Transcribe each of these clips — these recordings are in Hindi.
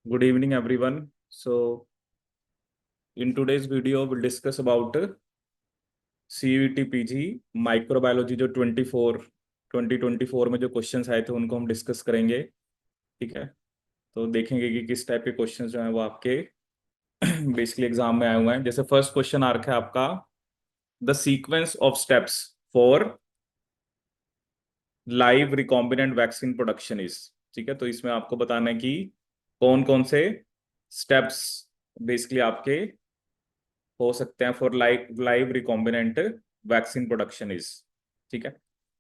Good evening, everyone. So, in today's video, we'll discuss about CUET PG microbiology जो 2024 में जो क्वेश्चंस आए थे उनको हम डिस्कस करेंगे। ठीक है, तो देखेंगे कि किस टाइप के क्वेश्चंस जो हैं वो आपके बेसिकली एग्जाम में आए हुए हैं। जैसे फर्स्ट क्वेश्चन आ रखा है आपका, the sequence of steps for live recombinant vaccine production is. ठीक है, तो इसमें आपको बताना है कि कौन कौन से स्टेप्स बेसिकली आपके हो सकते हैं for live recombinant vaccine production is. ठीक है,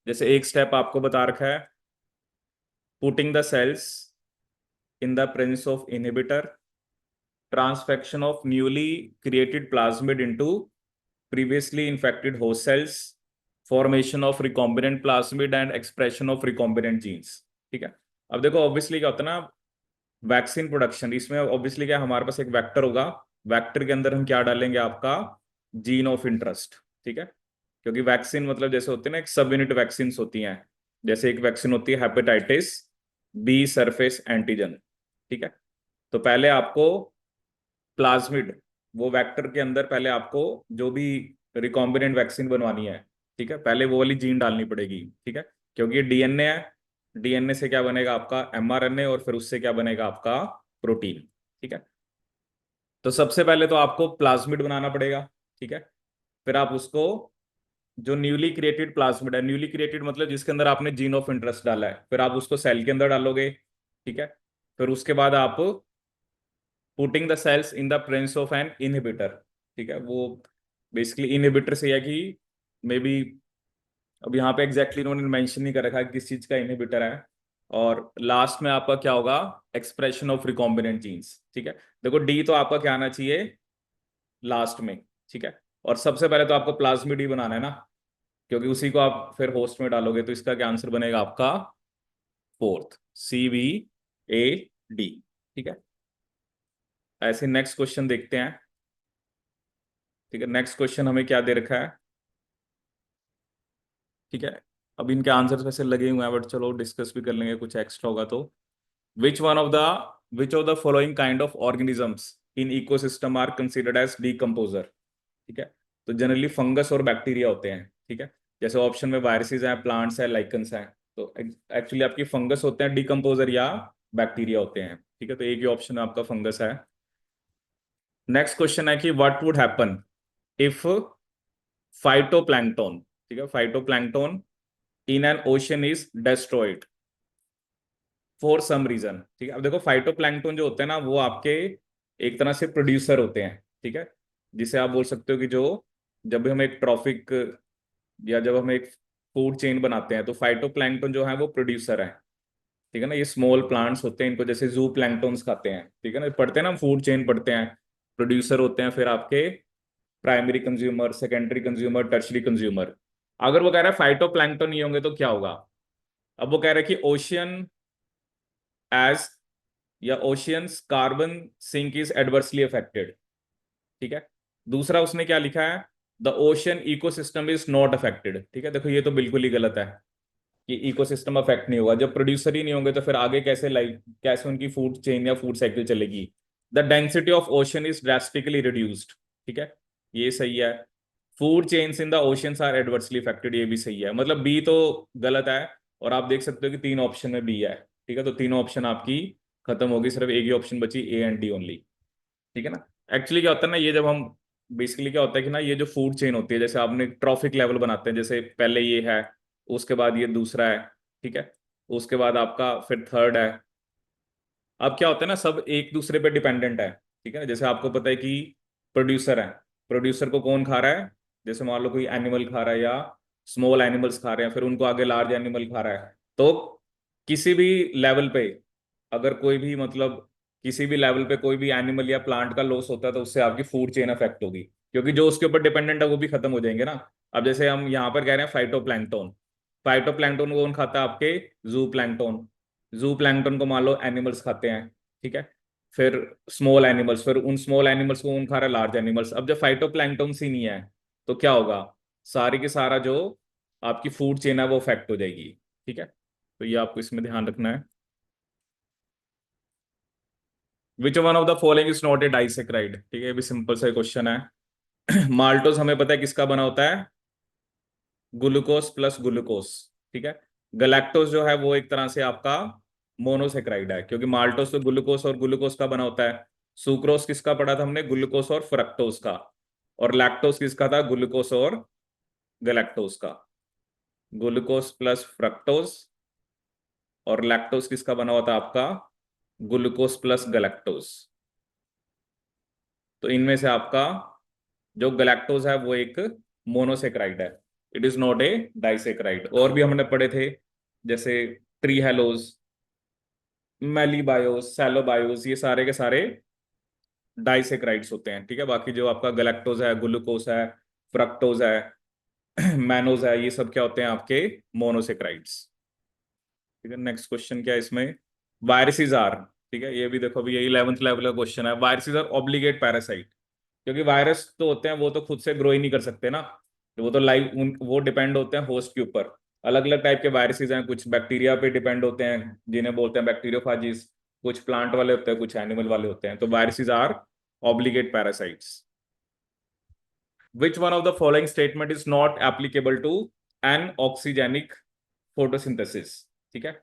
जैसे एक स्टेप आपको बता रखा है, putting the cells in the presence of inhibitor, transfection of newly created plasmid into previously infected host cells, formation of recombinant plasmid and expression of recombinant genes. ठीक है, अब देखो ऑब्वियसली क्या होता है ना, वैक्सीन प्रोडक्शन, इसमें ऑब्वियसली क्या हमारे पास एक वेक्टर होगा, वेक्टर के अंदर हम क्या डालेंगे, आपका जीन ऑफ इंटरेस्ट। ठीक है, क्योंकि वैक्सीन मतलब जैसे होते हैं ना, एक सब यूनिट वैक्सीन होती हैं। जैसे एक वैक्सीन होती है हेपेटाइटिस बी सरफेस एंटीजन। ठीक है, तो पहले आपको प्लाज्मिड, वो वेक्टर के अंदर पहले आपको जो भी रिकॉम्बिनेंट वैक्सीन बनवानी है, ठीक है, पहले वो वाली जीन डालनी पड़ेगी। ठीक है, क्योंकि ये डीएनए है, डीएनए से क्या बनेगा आपका एमआरएनए, और फिर उससे क्या बनेगा आपका प्रोटीन। ठीक है, तो सबसे पहले तो आपको प्लाज्मिड बनाना पड़ेगा। ठीक है, फिर आप उसको, जो न्यूली क्रिएटेड प्लाज्मिड है, न्यूली क्रिएटेड मतलब जिसके अंदर आपने जीन ऑफ इंटरेस्ट डाला है, फिर आप उसको सेल के अंदर डालोगे। ठीक है, फिर उसके बाद आप putting the cells in the presence of an inhibitor. ठीक है, वो बेसिकली इनहिबिटर से है कि मे बी, अब यहाँ पे एग्जैक्टली इन्होंने मेंशन नहीं कर रखा है किस चीज का इनहिबिटर है। और लास्ट में आपका क्या होगा, एक्सप्रेशन ऑफ रिकॉम्बिनेंट जीन्स। ठीक है, देखो डी तो आपका क्या आना चाहिए लास्ट में। ठीक है, और सबसे पहले तो आपको प्लाज्मिड ही बनाना है ना, क्योंकि उसी को आप फिर होस्ट में डालोगे, तो इसका क्या आंसर बनेगा आपका फोर्थ, CVAD। ठीक है, ऐसे नेक्स्ट क्वेश्चन देखते हैं। ठीक है, नेक्स्ट क्वेश्चन हमें क्या दे रखा है। ठीक है, अब इनके आंसर्स वैसे लगे हुए हैं, बट चलो डिस्कस भी कर लेंगे, कुछ एक्स्ट्रा होगा तो। Which one of the which of the following kind of organisms in ecosystem are considered as decomposer. ठीक है, तो जनरली फंगस और बैक्टीरिया होते हैं। ठीक है, जैसे ऑप्शन में वायरसेस हैं, प्लांट्स हैं, लाइकन्स हैं, तो एक्चुअली आपकी फंगस होते हैं डीकम्पोजर, या बैक्टीरिया होते हैं। ठीक है, तो एक ही ऑप्शन आपका फंगस है। नेक्स्ट क्वेश्चन है कि what would happen if phytoplankton, ठीक है, phytoplankton in an ocean is destroyed for some reason. ठीक है, अब देखो फाइटोप्लैंक्टन जो होते हैं ना, वो आपके एक तरह से प्रोड्यूसर होते हैं। ठीक है, जिसे आप बोल सकते हो कि जो, जब भी हम एक ट्रॉफिक या जब हम एक फूड चेन बनाते हैं, तो फाइटोप्लैंक्टन जो है वो प्रोड्यूसर है। ठीक है ना, ये स्मॉल प्लांट्स होते हैं, इनको जैसे जू प्लैंक्टन्स खाते हैं। ठीक है ना, पढ़ते हैं ना, फूड चेन पढ़ते हैं। प्रोड्यूसर होते हैं, फिर आपके primary consumer, secondary consumer, tertiary consumer. अगर वो कह रहा है फाइटोप्लैंक्टन नहीं होंगे तो क्या होगा, अब वो कह रहा है कि ओशियन एज, या oceans carbon sink is adversely affected. ठीक है, दूसरा उसने क्या लिखा है, the ocean ecosystem is not affected. ठीक है, देखो ये तो बिल्कुल ही गलत है कि इकोसिस्टम अफेक्ट नहीं होगा। जब प्रोड्यूसर ही नहीं होंगे तो फिर आगे कैसे लाइफ, कैसे उनकी फूड चेन या फूड साइकिल चलेगी। The density of ocean is drastically reduced. ठीक है, ये सही है। Food chains in the oceans are adversely affected, ये भी सही है। मतलब बी तो गलत है, और आप देख सकते हो कि तीन ऑप्शन में बी है। ठीक है, तो तीनों ऑप्शन आपकी खत्म होगी, सिर्फ एक ही ऑप्शन बची, ए एंड डी ओनली। ठीक है ना, एक्चुअली क्या होता है ना, ये जब हम बेसिकली क्या होता है कि ना, ये जो फूड चेन होती है, जैसे आपने ट्रॉफिक लेवल बनाते हैं, जैसे पहले ये है, उसके बाद ये दूसरा है। ठीक है, उसके बाद आपका फिर थर्ड है। अब क्या होता है ना, सब एक दूसरे पे डिपेंडेंट है। ठीक है ना, जैसे आपको पता है कि प्रोड्यूसर है, प्रोड्यूसर को कौन खा रहा है, जैसे मान लो कोई एनिमल खा रहा है, या स्मॉल एनिमल्स खा रहे हैं, फिर उनको आगे लार्ज एनिमल खा रहा है। तो किसी भी लेवल पे, अगर कोई भी मतलब किसी भी लेवल पे कोई भी एनिमल या प्लांट का लॉस होता है, तो उससे आपकी फूड चेन अफेक्ट होगी, क्योंकि जो उसके ऊपर डिपेंडेंट है वो भी खत्म हो जाएंगे ना। अब जैसे हम यहाँ पर कह रहे हैं फाइटोप्लैंक्टन, फाइटोप्लैंक्टन कौन खाता है, आपके जू प्लैंक्टन। जू प्लैंक्टन को मान लो एनिमल्स खाते हैं। ठीक है, फिर स्मॉल एनिमल्स, फिर उन स्मॉल एनिमल्स को कौन खा रहा है, लार्ज एनिमल्स। अब जब फाइटोप्लैंक्टन ही नहीं है, तो क्या होगा, सारी की सारा जो आपकी फूड चेन है वो अफेक्ट हो जाएगी। ठीक है, तो ये आपको इसमें ध्यान रखना है। Which one of the following is not a disaccharide, ठीक है, ये भी सिंपल सा क्वेश्चन है। माल्टोज हमें पता है किसका बना होता है, ग्लूकोज प्लस ग्लूकोज, ठीक है। गलैक्टोज जो है वो एक तरह से आपका मोनोसेक्राइड है, क्योंकि माल्टोज तो ग्लूकोज और ग्लूकोज का बना होता है। सुक्रोज किसका पढ़ा था हमने, ग्लूकोज और फ्रक्टोज का। और लैक्टोज किसका था, ग्लूकोज और गलैक्टोज का। ग्लूकोज प्लस फ्रक्टोज, और लैक्टोज किसका बना हुआ था आपका, ग्लूकोज प्लस गलैक्टोज। तो इनमें से आपका जो गलैक्टोज है वो एक मोनोसेक्राइड है, it is not a disaccharide. और भी हमने पढ़े थे, जैसे ट्री हेलोज, मेलीबायोस, सैलोबायोस, ये सारे के सारे डाइसेक्राइड्स होते हैं, ठीक है। बाकी जो आपका गलैक्टोज है, ग्लूकोज है, फ्रक्टोज है, मैनोज है, ये सब क्या होते हैं आपके मोनोसेक्राइड्स, ठीक है। नेक्स्ट क्वेश्चन क्या है इसमें, वायरसेस आर, ठीक है, ये भी देखो अभी ये 11th लेवल का क्वेश्चन है। वायरसेस आर ऑब्लिगेट पैरासाइट, क्योंकि वायरस तो होते हैं वो तो खुद से ग्रो ही नहीं कर सकते ना, तो वो तो लाइव वो डिपेंड होते हैं होस्ट के ऊपर। अलग अलग टाइप के वायरसेस हैं, कुछ बैक्टीरिया पे डिपेंड होते हैं जिन्हें बोलते हैं बैक्टीरियोफाजिस, कुछ प्लांट वाले होते हैं, कुछ एनिमल वाले होते हैं। तो viruses are obligate parasites. Which one of the following statement is not applicable to an oxygenic photosynthesis, ठीक है।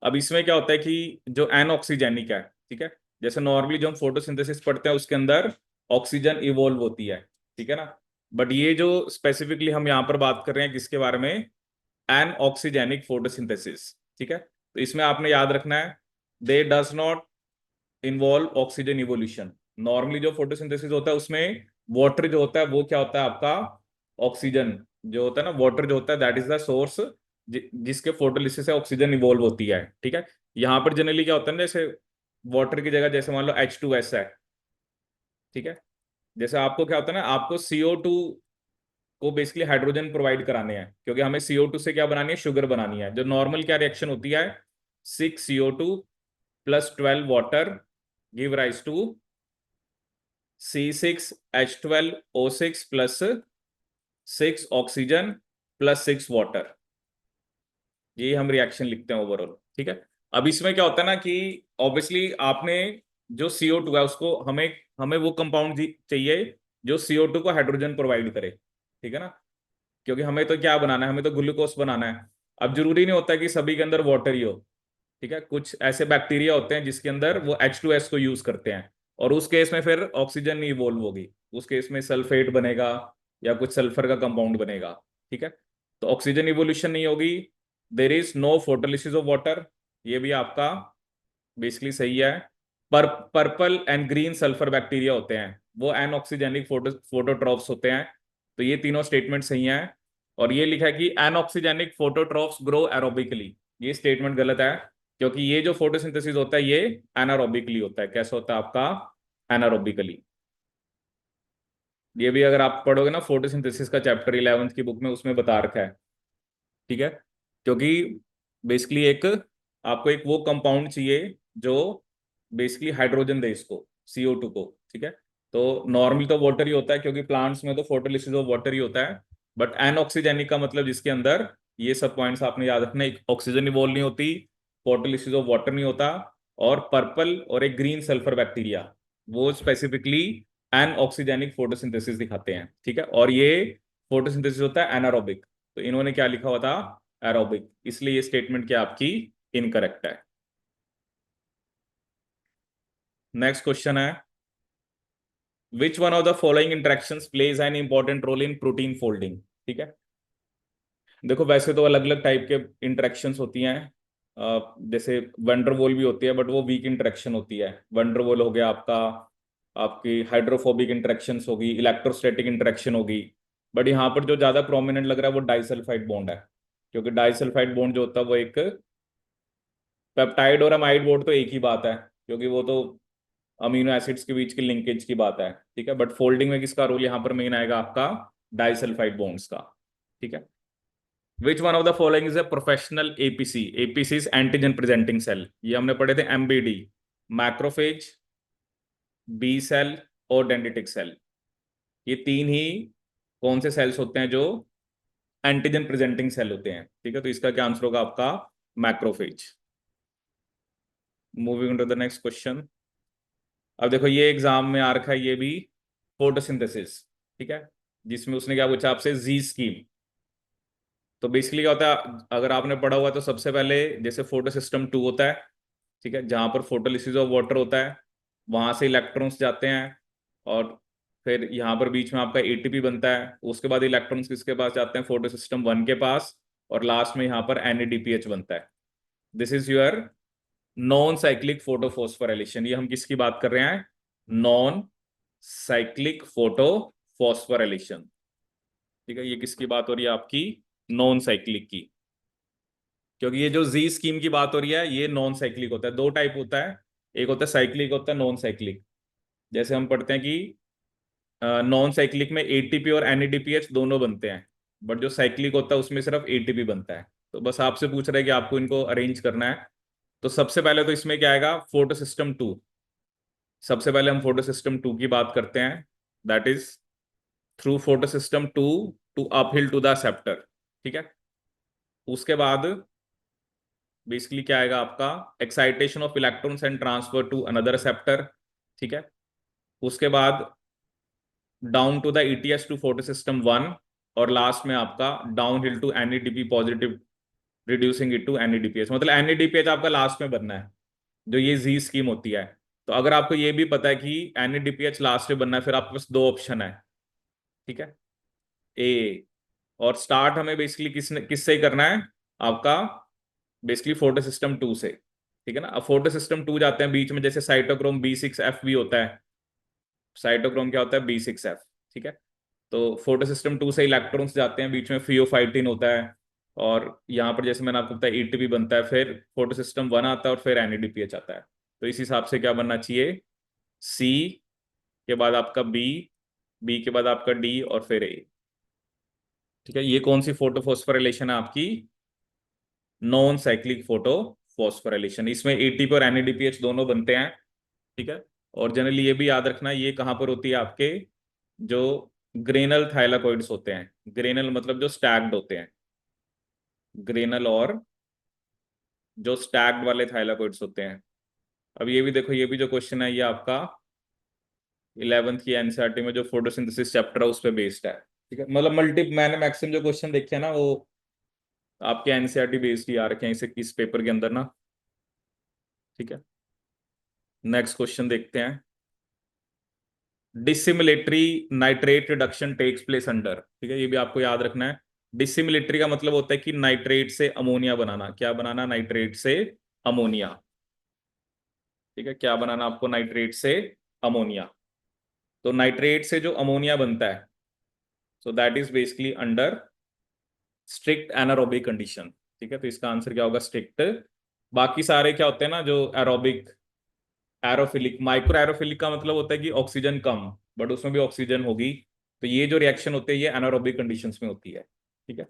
अब इसमें क्या होता है कि जो एनऑक्सीजेनिक है, ठीक है, जैसे नॉर्मली जो हम फोटोसिंथेसिस पढ़ते हैं उसके अंदर ऑक्सीजन इवोल्व होती है, ठीक है ना। बट ये जो स्पेसिफिकली हम यहाँ पर बात कर रहे हैं किसके बारे में, एन ऑक्सीजेनिक फोटोसिंथेसिस, ठीक है। तो इसमें आपने याद रखना है, दे does not involve oxygen evolution. Normally जो फोटोसिंथेसिस होता है उसमें वाटर जो होता है वो क्या होता है आपका, ऑक्सीजन जो होता है ना, वाटर जो होता है दैट इज द सोर्स जिसके फोटोलिसिस से ऑक्सीजन इवोल्व होती है, ठीक है। यहाँ पर जनरली क्या होता है ना, जैसे वाटर की जगह जैसे मान लो H2S है, ठीक है। जैसे आपको क्या होता है ना, आपको CO2 को बेसिकली हाइड्रोजन प्रोवाइड कराने हैं, क्योंकि हमें CO2 से क्या बनानी है, शुगर बनानी है। जो नॉर्मल क्या रिएक्शन होती है, 6 CO2 plus 12 water give rise to C6H12O6 plus 6 oxygen plus 6 water. ये हम रिएक्शन लिखते हैं ओवरऑल, ठीक है। अब इसमें क्या होता है ना कि ऑब्वियसली आपने जो CO2 है उसको हमें हमें वो कंपाउंड चाहिए जो CO2 को हाइड्रोजन प्रोवाइड करे, ठीक है ना। क्योंकि हमें तो क्या बनाना है, हमें तो ग्लूकोज बनाना है। अब जरूरी नहीं होता कि सभी के अंदर वाटर ही हो, ठीक है। कुछ ऐसे बैक्टीरिया होते हैं जिसके अंदर वो H2S को यूज करते हैं, और उस केस में फिर ऑक्सीजन नहीं इवोल्व होगी, उस केस में सल्फेट बनेगा या कुछ सल्फर का कंपाउंड बनेगा, ठीक है। तो ऑक्सीजन इवोल्यूशन नहीं होगी, there is no photolysis of water, ये भी आपका बेसिकली सही है। Purple and green sulphur bacteria होते हैं वो एनऑक्सीजेनिक फोटोट्रॉफ्स होते हैं। तो ये तीनों स्टेटमेंट सही हैं। और ये लिखा है कि एनऑक्सीजेनिक फोटोट्रॉफ्स ग्रो एरोबिकली, ये स्टेटमेंट गलत है, क्योंकि ये जो फोटोसिंथेसिस होता है ये एनारोबिकली होता है। कैसा होता है आपका, एनारोबिकली। ये भी अगर आप पढ़ोगे ना फोटोसिंथेसिस का चैप्टर 11th की बुक में, उसमें बता रखा है, ठीक है। क्योंकि बेसिकली एक आपको एक वो कंपाउंड चाहिए जो बेसिकली हाइड्रोजन दे इसको, CO2 को, ठीक है। तो नॉर्मली तो वाटर ही होता है, क्योंकि प्लांट्स में तो फोटोलिसिस ऑफ वाटर ही होता है। बट एनऑक्सीजेनिक का मतलब जिसके अंदर ये सब पॉइंट्स आपने याद रखना, एक ऑक्सीजन इवॉल्व नहीं होती, फोटोलिसिस ऑफ वाटर नहीं होता, और पर्पल और एक ग्रीन सल्फर बैक्टीरिया वो स्पेसिफिकली एन ऑक्सीजेनिक फोटोसिंथेसिस दिखाते हैं, ठीक है। और ये फोटोसिंथेसिस होता है एनारोबिक, तो इन्होंने क्या लिखा हुआ था, एरोबिक, इसलिए ये स्टेटमेंट क्या आपकी इनकरेक्ट है। नेक्स्ट क्वेश्चन है, which one of the following interactions plays an important role in protein folding, ठीक है। देखो वैसे तो अलग अलग टाइप के इंटरेक्शंस होती हैं, जैसे वंडरवॉल भी होती है, बट वो वीक इंटरेक्शन होती है। वंडरवॉल हो गया आपका, आपकी हाइड्रोफोबिक इंटरेक्शंस होगी, इलेक्ट्रोस्टैटिक इंटरेक्शन होगी। बट यहाँ पर जो ज्यादा प्रोमिनेंट लग रहा है वो डाइसल्फाइड बॉन्ड है, क्योंकि डाइसल्फाइड बॉन्ड जो होता है वो एक पेप्टाइड और अमाइड बॉन्ड तो एक ही बात है, क्योंकि वो तो अमीनो एसिड्स के बीच की लिंकेज की बात है, ठीक है। बट फोल्डिंग में किसका रोल यहाँ पर मेन आएगा, आपका डाइसल्फाइड बॉन्ड्स का, ठीक है। Which one of the following is a professional APC, APC is antigen presenting cell, ये हमने पढ़े थे MBD, मैक्रोफेज, बी सेल और डेंड्रिटिक सेल। ये तीन ही कौन से सेल्स होते हैं जो एंटीजन प्रेजेंटिंग सेल होते हैं, ठीक है। तो इसका क्या आंसर होगा आपका, macrophage. Moving to the next question, अब देखो ये एग्जाम में आ रखा है ये भी, फोटोसिंथेसिस, ठीक है, जिसमें उसने क्या पूछा आपसे, जी स्कीम। तो बेसिकली क्या होता है, अगर आपने पढ़ा हुआ है तो सबसे पहले जैसे फोटो सिस्टम 2 होता है, ठीक है, जहां पर फोटोलिसिस ऑफ वाटर होता है, वहां से इलेक्ट्रॉन्स जाते हैं, और फिर यहाँ पर बीच में आपका एटीपी बनता है, उसके बाद इलेक्ट्रॉन्स किसके पास जाते हैं, फोटो सिस्टम 1 के पास, और लास्ट में यहाँ पर एनएडीपीएच बनता है। This is your non cyclic photophosphorylation. ये हम किसकी बात कर रहे हैं, नॉन साइक्लिक फोटोफॉस्फोराइलेशन, ठीक है, ये किसकी बात हो रही है आपकी, नॉन साइक्लिक की। क्योंकि ये जो जी स्कीम की बात हो रही है ये नॉन साइक्लिक होता है, दो टाइप होता है, एक होता है साइक्लिक, होता है नॉन साइक्लिक। जैसे हम पढ़ते हैं कि नॉन साइक्लिक में एटीपी और एनएडीपीएच दोनों बनते हैं, बट जो साइक्लिक होता है उसमें सिर्फ एटीपी बनता है। तो बस आपसे पूछ रहे हैं कि आपको इनको अरेंज करना है। तो सबसे पहले तो इसमें क्या आएगा, फोटो सिस्टम 2। सबसे पहले हम फोटो सिस्टम 2 की बात करते हैं, that is through photo system 2 to uphill to the acceptor, ठीक है। उसके बाद बेसिकली क्या आएगा आपका, excitation of electrons and transfer to another acceptor, ठीक है। उसके बाद down to the ETS to photo system 1, और लास्ट में आपका down hill to NADP positive, reducing it to NADPH, मतलब एनएडीपीएच आपका लास्ट में बनना है, जो ये जी स्कीम होती है। तो अगर आपको ये भी पता है कि एनएडीपीएच लास्ट में बनना है, फिर आपके पास दो ऑप्शन है, ठीक है, ए। और स्टार्ट हमें बेसिकली किससे ही करना है आपका, बेसिकली फोटो सिस्टम 2 से, ठीक है ना। अब फोटो सिस्टम 2 जाते हैं बीच में, जैसे साइटोक्रोम B6F भी होता है, साइटोक्रोम क्या होता है, B6F, ठीक है। तो फोटो सिस्टम 2 से इलेक्ट्रॉन्स जाते हैं बीच में, फियोफाइटिन होता है, और यहाँ पर जैसे मैंने आपको बताया एटीपी बनता है, फिर फोटो सिस्टम 1 आता है, और फिर एनएडीपीएच आता है। तो इस हिसाब से क्या बनना चाहिए, सी के बाद आपका बी, बी के बाद आपका डी, और फिर ए, ठीक है। ये कौन सी फोटो फॉस्फोराइलेशन है आपकी, नॉन साइक्लिक फोटो फॉस्फोराइलेशन। इसमें एटीपी और एनएडीपीएच दोनों बनते हैं, ठीक है। और जनरली ये भी याद रखना, ये कहाँ पर होती है आपके, जो ग्रेनल थाइलाकोइड्स होते हैं, ग्रेनल मतलब जो स्टैग्ड होते हैं, ग्रेनल और जो स्टैग्ड वाले थाइलाकोइड्स होते हैं। अब ये भी देखो, ये भी जो क्वेश्चन है ये आपका 11th की एनसीईआरटी में जो फोटोसिंथेसिस चैप्टर है उस पर बेस्ड है, ठीक है। मतलब मल्टी, मैंने मैक्सिमम जो क्वेश्चन देखे हैं ना वो आपके एनसीईआरटी बेस्ड ही आ रखे हैं इसे, इस पेपर के अंदर ना, ठीक है। नेक्स्ट क्वेश्चन देखते हैं, dissimilatory nitrate reduction takes place under, ठीक है, ये भी आपको याद रखना है। डिसिमिलेटरी का मतलब होता है कि नाइट्रेट से अमोनिया बनाना, क्या बनाना, नाइट्रेट से अमोनिया, ठीक है, क्या बनाना आपको, नाइट्रेट से अमोनिया। तो नाइट्रेट से जो अमोनिया बनता है, so that is basically under strict anaerobic condition, ठीक है। तो इसका आंसर क्या होगा, स्ट्रिक्ट। बाकी सारे क्या होते हैं ना, जो एरोबिक, एरोफिलिक, माइक्रो एरोफिलिक का मतलब होता है कि ऑक्सीजन कम, बट उसमें भी ऑक्सीजन होगी। तो ये जो रिएक्शन होती है ये एनारोबिक कंडीशंस में होती है, ठीक है।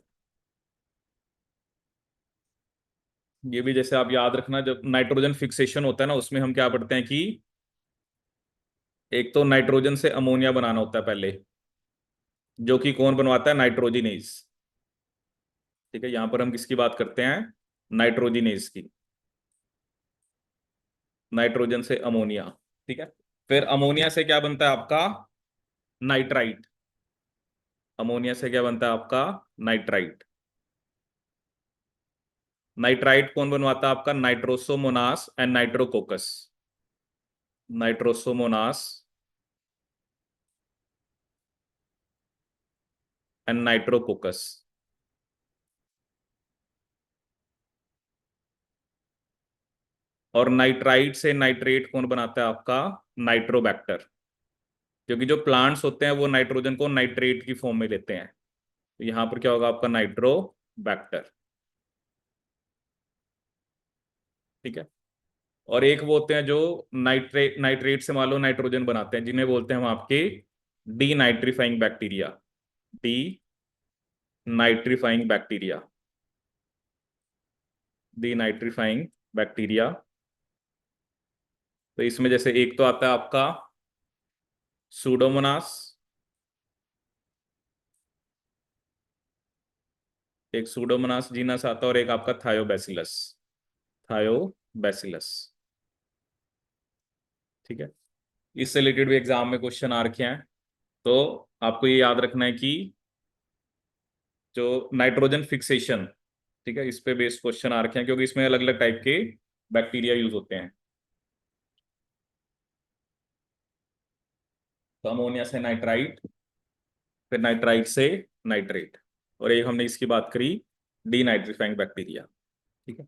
ये भी जैसे आप याद रखना, जब नाइट्रोजन फिक्सेशन होता है ना उसमें हम क्या पढ़ते हैं कि एक तो नाइट्रोजन से अमोनिया बनाना होता है पहले, जो कि कौन बनवाता है, नाइट्रोजिनेज, ठीक है। यहां पर हम किसकी बात करते हैं, नाइट्रोजिनेज की, नाइट्रोजन से अमोनिया, ठीक है। फिर अमोनिया से क्या बनता है आपका, नाइट्राइट, अमोनिया से क्या बनता है आपका, नाइट्राइट। नाइट्राइट कौन बनवाता है आपका, Nitrosomonas and Nitrococcus, Nitrosomonas and Nitrococcus. और नाइट्राइट से नाइट्रेट कौन बनाता है आपका, नाइट्रोबैक्टर, क्योंकि जो प्लांट्स होते हैं वो नाइट्रोजन को नाइट्रेट की फॉर्म में लेते हैं। तो यहां पर क्या होगा आपका, नाइट्रोबैक्टर, ठीक है। और एक वो होते हैं जो नाइट्रेट, नाइट्रेट से मान लो नाइट्रोजन बनाते हैं, जिन्हें बोलते हैं हम आपके D nitrifying bacteria, D nitrifying bacteria, D nitrifying bacteria. तो इसमें जैसे एक तो आता है आपका सूडोमोनास, एक सूडोमोनास जीनस आता है, और एक आपका थायोबैसिलस, थायोबैसिलस, ठीक है। इससे रिलेटेड भी एग्जाम में क्वेश्चन आ रखे हैं। तो आपको ये याद रखना है कि जो नाइट्रोजन फिक्सेशन, ठीक है, इस पे बेस्ड क्वेश्चन आ रखे हैं, क्योंकि इसमें अलग अलग टाइप के बैक्टीरिया यूज होते हैं। तो अमोनिया से नाइट्राइट, फिर नाइट्राइट से नाइट्रेट, और एक हमने इसकी बात करी डीनाइट्रीफाइंग बैक्टीरिया। ठीक है,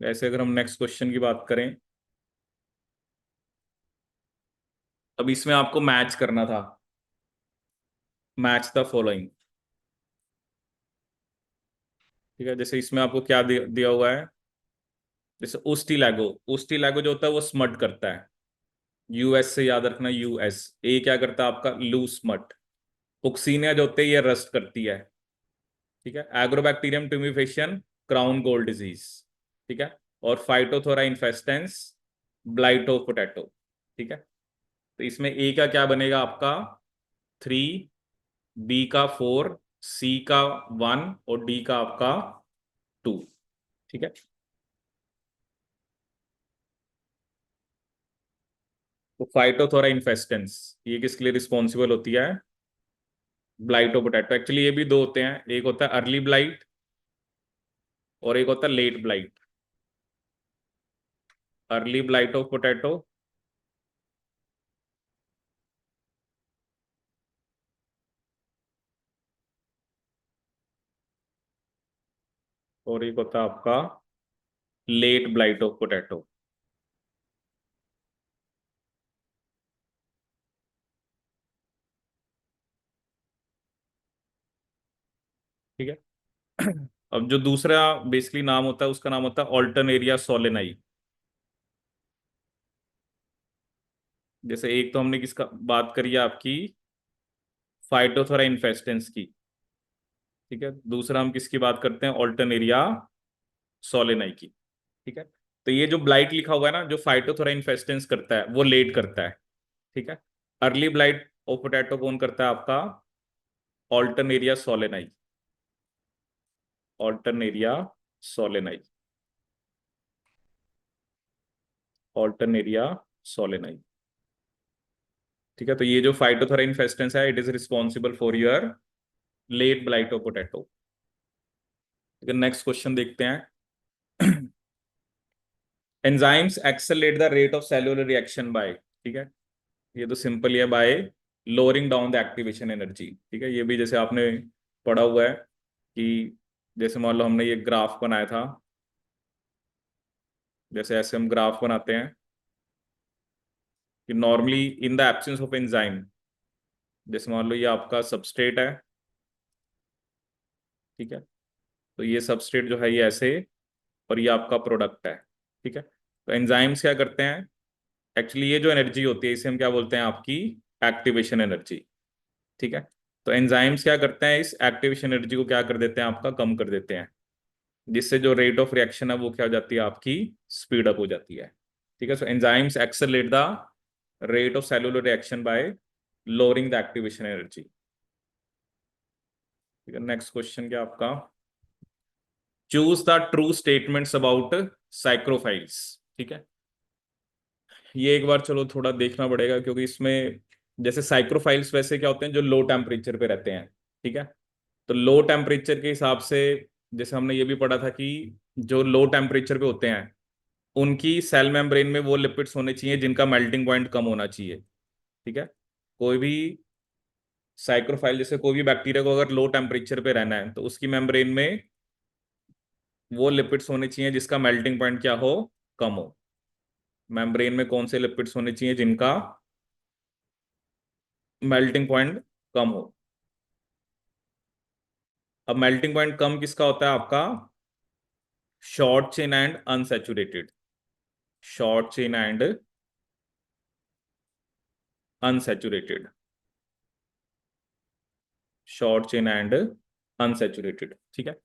ऐसे अगर हम नेक्स्ट क्वेश्चन की बात करें, अब इसमें आपको मैच करना था, मैच द फॉलोइंग। ठीक है, जैसे इसमें आपको क्या दिया हुआ है, जैसे उस्टिलैगो, उस्टिलैगो जो होता है वो स्मट करता है, यूएस से याद रखना, यूएस। ए क्या करता है आपका, लू स्मट। पुक्सिनिया जो होते हैं ये रस्ट करती है। ठीक है, agrobacterium tumefaciens, crown gold disease. ठीक है, और Phytophthora infestans, blight of potato. ठीक है, तो इसमें ए का क्या बनेगा आपका 3, बी का 4, सी का 1 और डी का आपका 2। ठीक है, तो फाइटोथोरा इन्फेस्टेंस ये किसके लिए रिस्पॉन्सिबल होती है, ब्लाइट ऑफ पोटैटो। एक्चुअली ये भी दो होते हैं, एक होता है अर्ली ब्लाइट और एक होता है late blight. Early blight of potato और एक होता है आपका लेट ब्लाइट ऑफ पोटैटो। ठीक है, अब जो दूसरा बेसिकली नाम होता है उसका नाम होता है ऑल्टरनेरिया सोलेनाई। जैसे एक तो हमने किसका बात करी है आपकी, फाइटोथोरा इन्फेस्टेंस की। ठीक है, दूसरा हम किसकी बात करते हैं, ऑल्टरनेरिया सोलेनाई की। ठीक है, तो ये जो ब्लाइट लिखा हुआ है ना, जो फाइटोथोरा इन्फेस्टेंस करता है वो लेट करता है। ठीक है, अर्ली ब्लाइट ऑफ पोटैटो कौन करता है आपका, Alternaria solani, Alternaria solani, Alternaria solani. ठीक है, तो ये जो फाइटोथोरा इन्फेस्टेंस है it is responsible for your late blight of potato. Next question देखते हैं। Enzymes accelerate the rate of cellular reaction by, ठीक है, ये तो सिंपल ही है, by lowering down the activation energy. ठीक है, ये भी जैसे आपने पढ़ा हुआ है कि जैसे मान लो हमने ये ग्राफ बनाया था, जैसे ऐसे हम ग्राफ बनाते हैं कि normally in the absence of enzyme, जैसे मान लो ये आपका सबस्ट्रेट है। ठीक है, तो ये सबस्ट्रेट जो है ये ऐसे, और ये आपका प्रोडक्ट है। ठीक है, तो एंजाइम्स क्या करते हैं, एक्चुअली ये जो एनर्जी होती है इसे हम क्या बोलते हैं आपकी एक्टिवेशन एनर्जी। ठीक है, तो एंजाइम्स क्या करते हैं, इस एक्टिवेशन एनर्जी को क्या कर देते हैं आपका, कम कर देते हैं, जिससे जो रेट ऑफ रिएक्शन है वो क्या हो जाती है आपकी, स्पीड अप हो जाती है। ठीक है, so enzymes accelerate the rate of cellular reaction by lowering the activation energy. ठीक है, नेक्स्ट क्वेश्चन क्या आपका, choose the true statements about psychrophiles. ठीक है, ये एक बार चलो थोड़ा देखना पड़ेगा, क्योंकि इसमें जैसे साइक्रोफाइल्स वैसे क्या होते हैं जो लो टेम्परेचर पे रहते हैं। ठीक है, तो लो टेम्परेचर के हिसाब से, जैसे हमने ये भी पढ़ा था कि जो लो टेम्परेचर पे होते हैं उनकी सेल मेम्ब्रेन में वो लिपिड्स होने चाहिए जिनका मेल्टिंग पॉइंट कम होना चाहिए। ठीक है, कोई भी साइक्रोफाइल, जैसे कोई भी बैक्टीरिया को अगर लो टेम्परेचर पे रहना है तो उसकी मेम्ब्रेन में वो लिपिड्स होने चाहिए जिसका मेल्टिंग पॉइंट क्या हो, कम हो। मेम्ब्रेन में कौन से लिपिड्स होने चाहिए जिनका मेल्टिंग पॉइंट कम हो। अब मेल्टिंग पॉइंट कम किसका होता है आपका, short chain and unsaturated, short chain and unsaturated, short chain and unsaturated. ठीक है,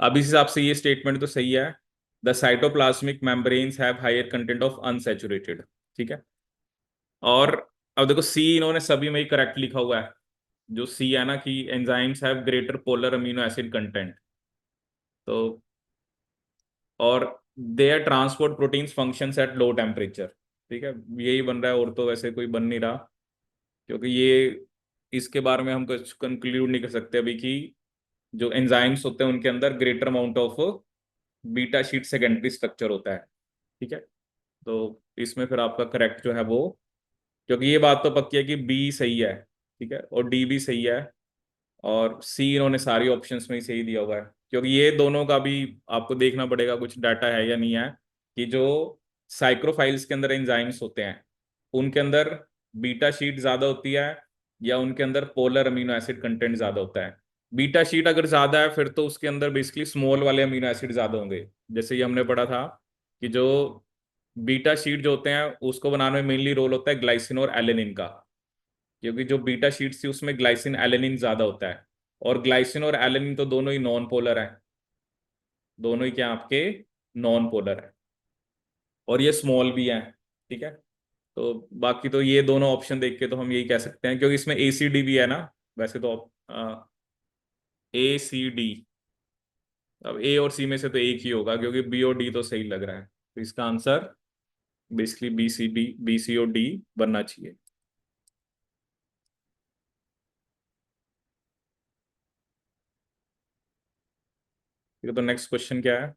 अब इस हिसाब से ये स्टेटमेंट तो सही है, the cytoplasmic membranes have higher content of unsaturated. ठीक है, और अब देखो सी इन्होंने सभी में ही करेक्ट लिखा हुआ है, जो सी है ना कि enzymes have greater polar amino acid content. तो और they are transport proteins functions at low temperature. ठीक है, यही बन रहा है और तो वैसे कोई बन नहीं रहा, क्योंकि ये इसके बारे में हम कुछ कंक्लूड नहीं कर सकते अभी कि जो एंजाइम्स होते हैं उनके अंदर greater amount of beta sheet secondary structure होता है। ठीक है, तो इसमें फिर आपका करेक्ट जो है वो, क्योंकि ये बात तो पक्की है कि बी सही है, ठीक है, और डी भी सही है, और सी इन्होंने सारी ऑप्शंस में ही सही दिया हुआ है, क्योंकि ये दोनों का भी आपको देखना पड़ेगा कुछ डाटा है या नहीं है, कि जो साइक्रोफाइल्स के अंदर एंजाइम्स होते हैं उनके अंदर बीटा शीट ज्यादा होती है या उनके अंदर पोलर अमीनो एसिड कंटेंट ज्यादा होता है। बीटा शीट अगर ज्यादा है फिर तो उसके अंदर बेसिकली स्मॉल वाले अमीनो एसिड ज्यादा होंगे। जैसे ये हमने पढ़ा था कि जो बीटा शीट जो होते हैं उसको बनाने में मेनली रोल होता है ग्लाइसिन और एलेनिन का, क्योंकि जो बीटा शीट्स थी उसमें ग्लाइसिन एलेनिन ज्यादा होता है, और ग्लाइसिन और एलेनिन तो दोनों ही नॉन पोलर है, दोनों ही क्या आपके नॉन पोलर है, और ये स्मॉल भी है। ठीक है, तो बाकी तो ये दोनों ऑप्शन देख के तो हम यही कह सकते हैं, क्योंकि इसमें एसीडी भी है ना, वैसे तो ए सी डी, अब ए और सी में से तो एक ही होगा, क्योंकि बी और डी तो सही लग रहा है, तो इसका आंसर बेसिकली बी सी और डी बनना चाहिए। ठीक है, तो नेक्स्ट क्वेश्चन क्या है?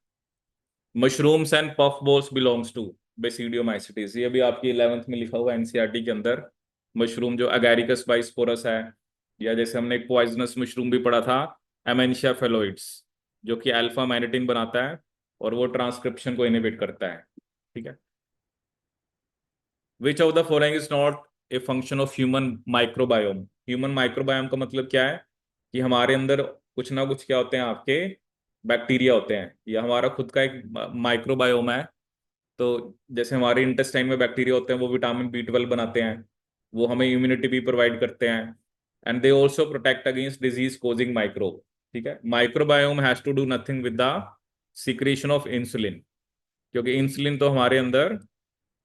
Mushrooms and puff balls belongs to basidiomycetes, ये भी आपकी 11th में लिखा हुआ है एनसीईआरटी के अंदर। मशरूम जो अगैरिकस बाइस्पोरस है, या जैसे हमने एक पॉइजनस मशरूम भी पढ़ा था एमेंशिया फेलोइड्स, जो कि अल्फा मैनिटिन बनाता है और वो ट्रांसक्रिप्शन को इनहिबिट करता है। ठीक है, which of the following is not a function of human microbiome? Human microbiome का मतलब क्या है? कि हमारे अंदर कुछ ना कुछ क्या होते हैं आपके बैक्टीरिया होते हैं, या हमारा खुद का एक माइक्रोबायोम है। तो जैसे हमारे इंटेस्टाइन में बैक्टीरिया होते हैं वो विटामिन बी 12 बनाते हैं, वो हमें इम्यूनिटी भी प्रोवाइड करते हैं, and they also protect against disease causing microbe. ठीक है, microbiome has to do nothing with the secretion of insulin, क्योंकि इंसुलिन तो हमारे अंदर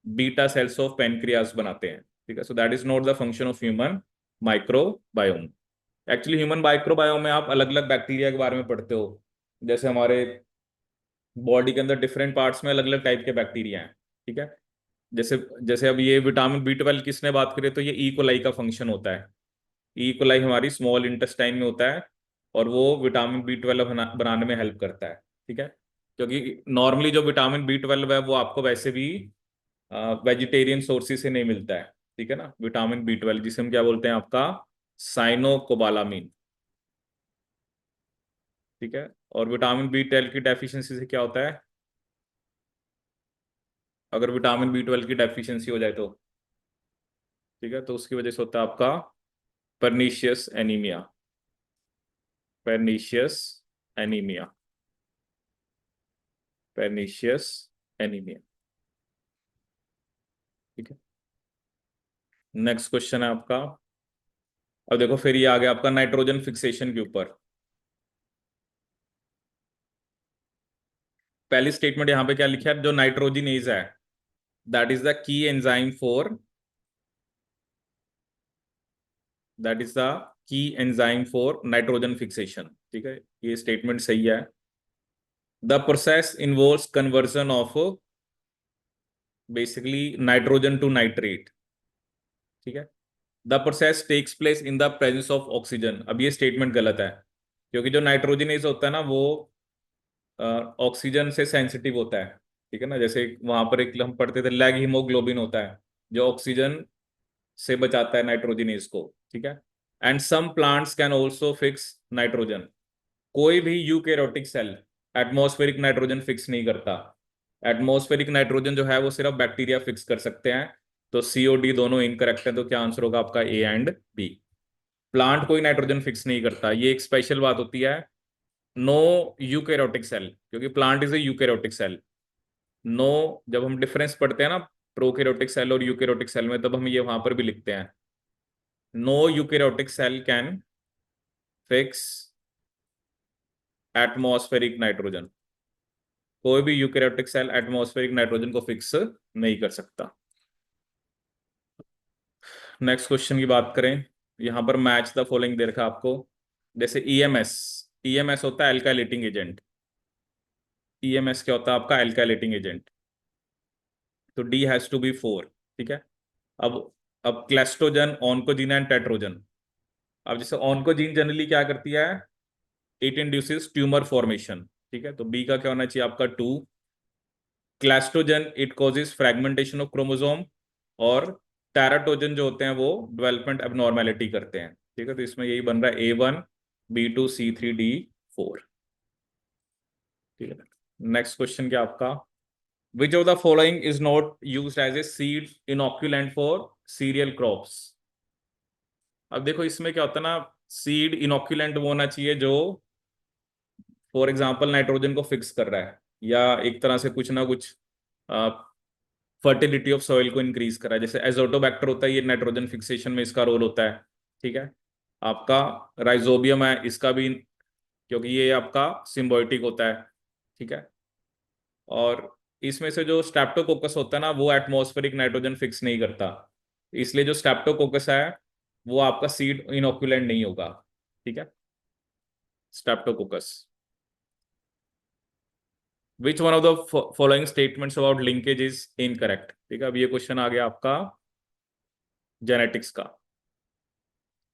बीटा सेल्स ऑफ पेनक्रियास बनाते हैं। ठीक है, so that is not the function of human microbiome. Actually human microbiome में आप अलग अलग बैक्टीरिया के बारे में पढ़ते हो, जैसे हमारे बॉडी के अंदर डिफरेंट पार्ट्स में अलग अलग टाइप के बैक्टीरिया हैं। ठीक है, जैसे जैसे अब ये विटामिन बी 12 किसने बात करी, तो ये ई कोलाई का फंक्शन होता है। ई कोलाई हमारी स्मॉल इंटेस्टाइन में होता है, और वो विटामिन बी 12 बनाने में हेल्प करता है। ठीक है, क्योंकि नॉर्मली जो विटामिन बी 12 है वो आपको वैसे भी वेजिटेरियन सोर्सेज से नहीं मिलता है। ठीक है ना, विटामिन बी 12 जिसे हम क्या बोलते हैं आपका साइनोकोबालामीन। ठीक है, और विटामिन बी 12 की डेफिशिएंसी से क्या होता है? अगर विटामिन बी 12 की डेफिशिएंसी हो जाए तो, ठीक है, तो उसकी वजह से होता है आपका pernicious anaemia. Pernicious anaemia, pernicious anaemia. ठीक है, नेक्स्ट क्वेश्चन है आपका। अब देखो फिर ये आ गया आपका नाइट्रोजन फिक्सेशन के ऊपर। पहली स्टेटमेंट यहाँ पे क्या लिखा है? जो नाइट्रोजिनेज है that is the key enzyme for, that is the key enzyme for nitrogen fixation. ठीक है, ये स्टेटमेंट सही है। The process involves conversion of basically nitrogen to nitrate. ठीक है, the process takes place in the presence of oxygen. अब ये स्टेटमेंट गलत है, क्योंकि जो नाइट्रोजनेज होता है ना वो ऑक्सीजन से सेंसिटिव होता है। ठीक है ना, जैसे वहां पर एक हम पढ़ते थे लैग हीमोग्लोबिन होता है जो ऑक्सीजन से बचाता है नाइट्रोजनेज को। ठीक है, and some plants can also fix nitrogen. कोई भी eukaryotic cell atmospheric nitrogen fix नहीं करता। एटमॉस्फेरिक नाइट्रोजन जो है वो सिर्फ बैक्टीरिया फिक्स कर सकते हैं। तो सी और डी दोनों इनकरेक्ट है, तो क्या आंसर होगा आपका? A and B. प्लांट कोई नाइट्रोजन फिक्स नहीं करता, ये एक स्पेशल बात होती है। नो यूकेरोटिक सेल, क्योंकि plant is a eukaryotic cell. No, जब हम डिफरेंस पढ़ते हैं ना प्रोकैरियोटिक सेल और यूकेरोटिक सेल में, तब हम ये वहां पर भी लिखते हैं no eukaryotic cell can fix atmospheric nitrogen. कोई भी यूकेरियोटिक सेल एटमॉस्फेरिक नाइट्रोजन को फिक्स नहीं कर सकता। नेक्स्ट क्वेश्चन की बात करें, यहां पर मैच द फॉलोइंग दे रखा है आपको। जैसे ईएमएस, ईएमएस होता है अल्काइलेटिंग एजेंट। EMS क्या होता है आपका? Alkylating agent. तो डी हैज टू बी 4। ठीक है। अब अब क्लेस्टोजन, ऑन्कोजीन एंड टेट्रोजन। अब जैसे ऑन्कोजीन जनरली क्या करती है? It induces tumour formation. ठीक है, तो बी का क्या होना चाहिए आपका? 2। Clastogen it causes fragmentation of chromosome. और टेराटोजन जो होते हैं वो डेवलपमेंट एबनॉर्मेलिटी करते हैं। ठीक है, तो इसमें यही बन रहा है A1 B2 C3 D4। ठीक है। नेक्स्ट क्वेश्चन क्या आपका? Which of the following is not used as a seed inoculant for cereal crops? अब देखो इसमें क्या होता है ना, सीड इनोक्यूलेंट वो होना चाहिए जो फॉर एग्जाम्पल नाइट्रोजन को फिक्स कर रहा है, या एक तरह से कुछ ना कुछ फर्टिलिटी ऑफ सॉइल को इंक्रीज करा है। जैसे एजोटोबैक्टर होता है, ये नाइट्रोजन फिक्सेशन में इसका रोल होता है। ठीक है। आपका राइजोबियम है, इसका भी, क्योंकि ये आपका सिम्बायोटिक होता है। ठीक है। और इसमें से जो स्ट्रेप्टोकोकस होता है ना, वो एटमॉस्फेरिक नाइट्रोजन फिक्स नहीं करता। इसलिए जो स्ट्रेप्टोकोकस है वो आपका सीड इनोक्यूलेंट नहीं होगा। ठीक है। Streptococcus. Which one of the following statements about linkage is incorrect? ठीक है, अब ये क्वेश्चन आ गया आपका जेनेटिक्स का।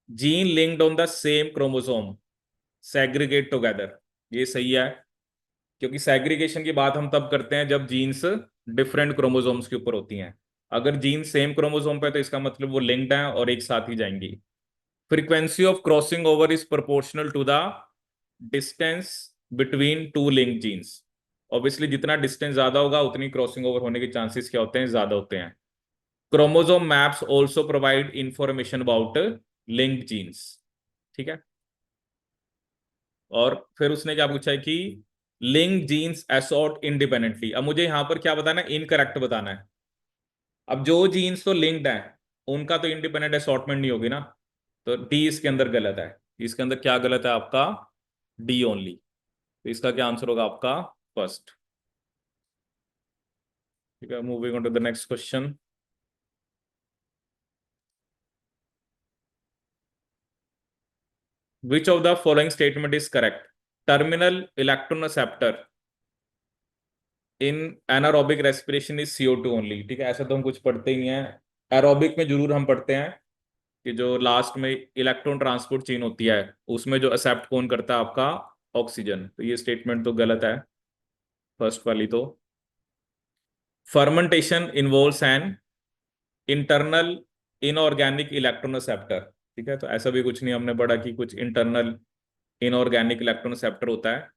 Gene linked on the same chromosome segregate together. ये सही है, क्योंकि सेग्रीगेशन की बात हम तब करते हैं जब जीन्स डिफरेंट क्रोमोसोम्स के ऊपर होती हैं। अगर जीन सेम क्रोमोसोम पे है तो इसका मतलब वो लिंक्ड हैं और एक साथ ही जाएंगी। Frequency of crossing over is proportional to the distance between two link genes. Obviously जितना डिस्टेंस ज्यादा होगा उतनी क्रॉसिंग ओवर होने के चांसेस क्या होते हैं? ज्यादा होते हैं। Chromosome maps also provide information about link genes. ठीक है। और फिर उसने क्या पूछा है कि लिंक जीन्स असॉर्ट इंडिपेंडेंटली। अब मुझे यहां पर क्या बताना है? इनकरेक्ट बताना है। अब जो जीन्स तो लिंक्ड है उनका तो इंडिपेंडेंट असॉर्टमेंट नहीं होगी ना, तो डी इसके अंदर गलत है। इसके अंदर क्या गलत है आपका? D only. तो इसका क्या आंसर होगा आपका? फर्स्ट। ठीक है, moving on to the next question. Which of the following statement is correct? Terminal electron acceptor in anaerobic respiration is CO2 only. ठीक है, ऐसा तो हम कुछ पढ़ते ही नहीं है। एरोबिक में जरूर हम पढ़ते हैं कि जो लास्ट में इलेक्ट्रॉन ट्रांसपोर्ट चेन होती है उसमें जो एक्सेप्ट कौन करता है आपका? ऑक्सीजन। तो ये स्टेटमेंट तो गलत है, फर्स्ट वाली तो। Fermentation involves an internal inorganic electron acceptor. ठीक है, तो ऐसा भी कुछ नहीं हमने पढ़ा कि कुछ इंटरनल इनऑर्गेनिक इलेक्ट्रॉन एक्सेप्टर होता है।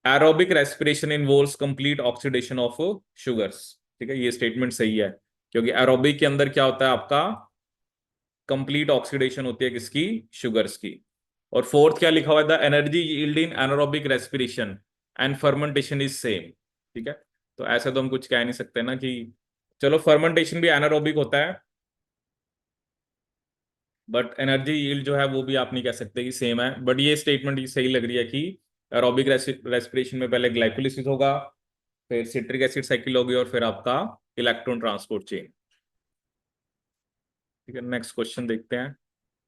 Aerobic respiration involves complete oxidation of sugars. ठीक है, ये स्टेटमेंट सही है, क्योंकि एरोबिक के अंदर क्या होता है आपका? कंप्लीट ऑक्सीडेशन होती है किसकी? शुगर्स की। और फोर्थ क्या लिखा हुआ है? The energy yield in anaerobic respiration and fermentation is same. ठीक है, तो ऐसा तो हम कुछ कह नहीं सकते ना कि, चलो फर्मेंटेशन भी एनारोबिक होता है, बट एनर्जी यील्ड जो है वो भी आप नहीं कह सकते कि सेम है। बट ये स्टेटमेंट ये सही लग रही है कि एरोबिक रेस्पिरेशन में पहले ग्लाइकोलिसिस होगा, फिर सिट्रिक एसिड साइकिल होगी, और फिर आपका इलेक्ट्रॉन ट्रांसपोर्ट चेन। ठीक है, नेक्स्ट क्वेश्चन देखते हैं।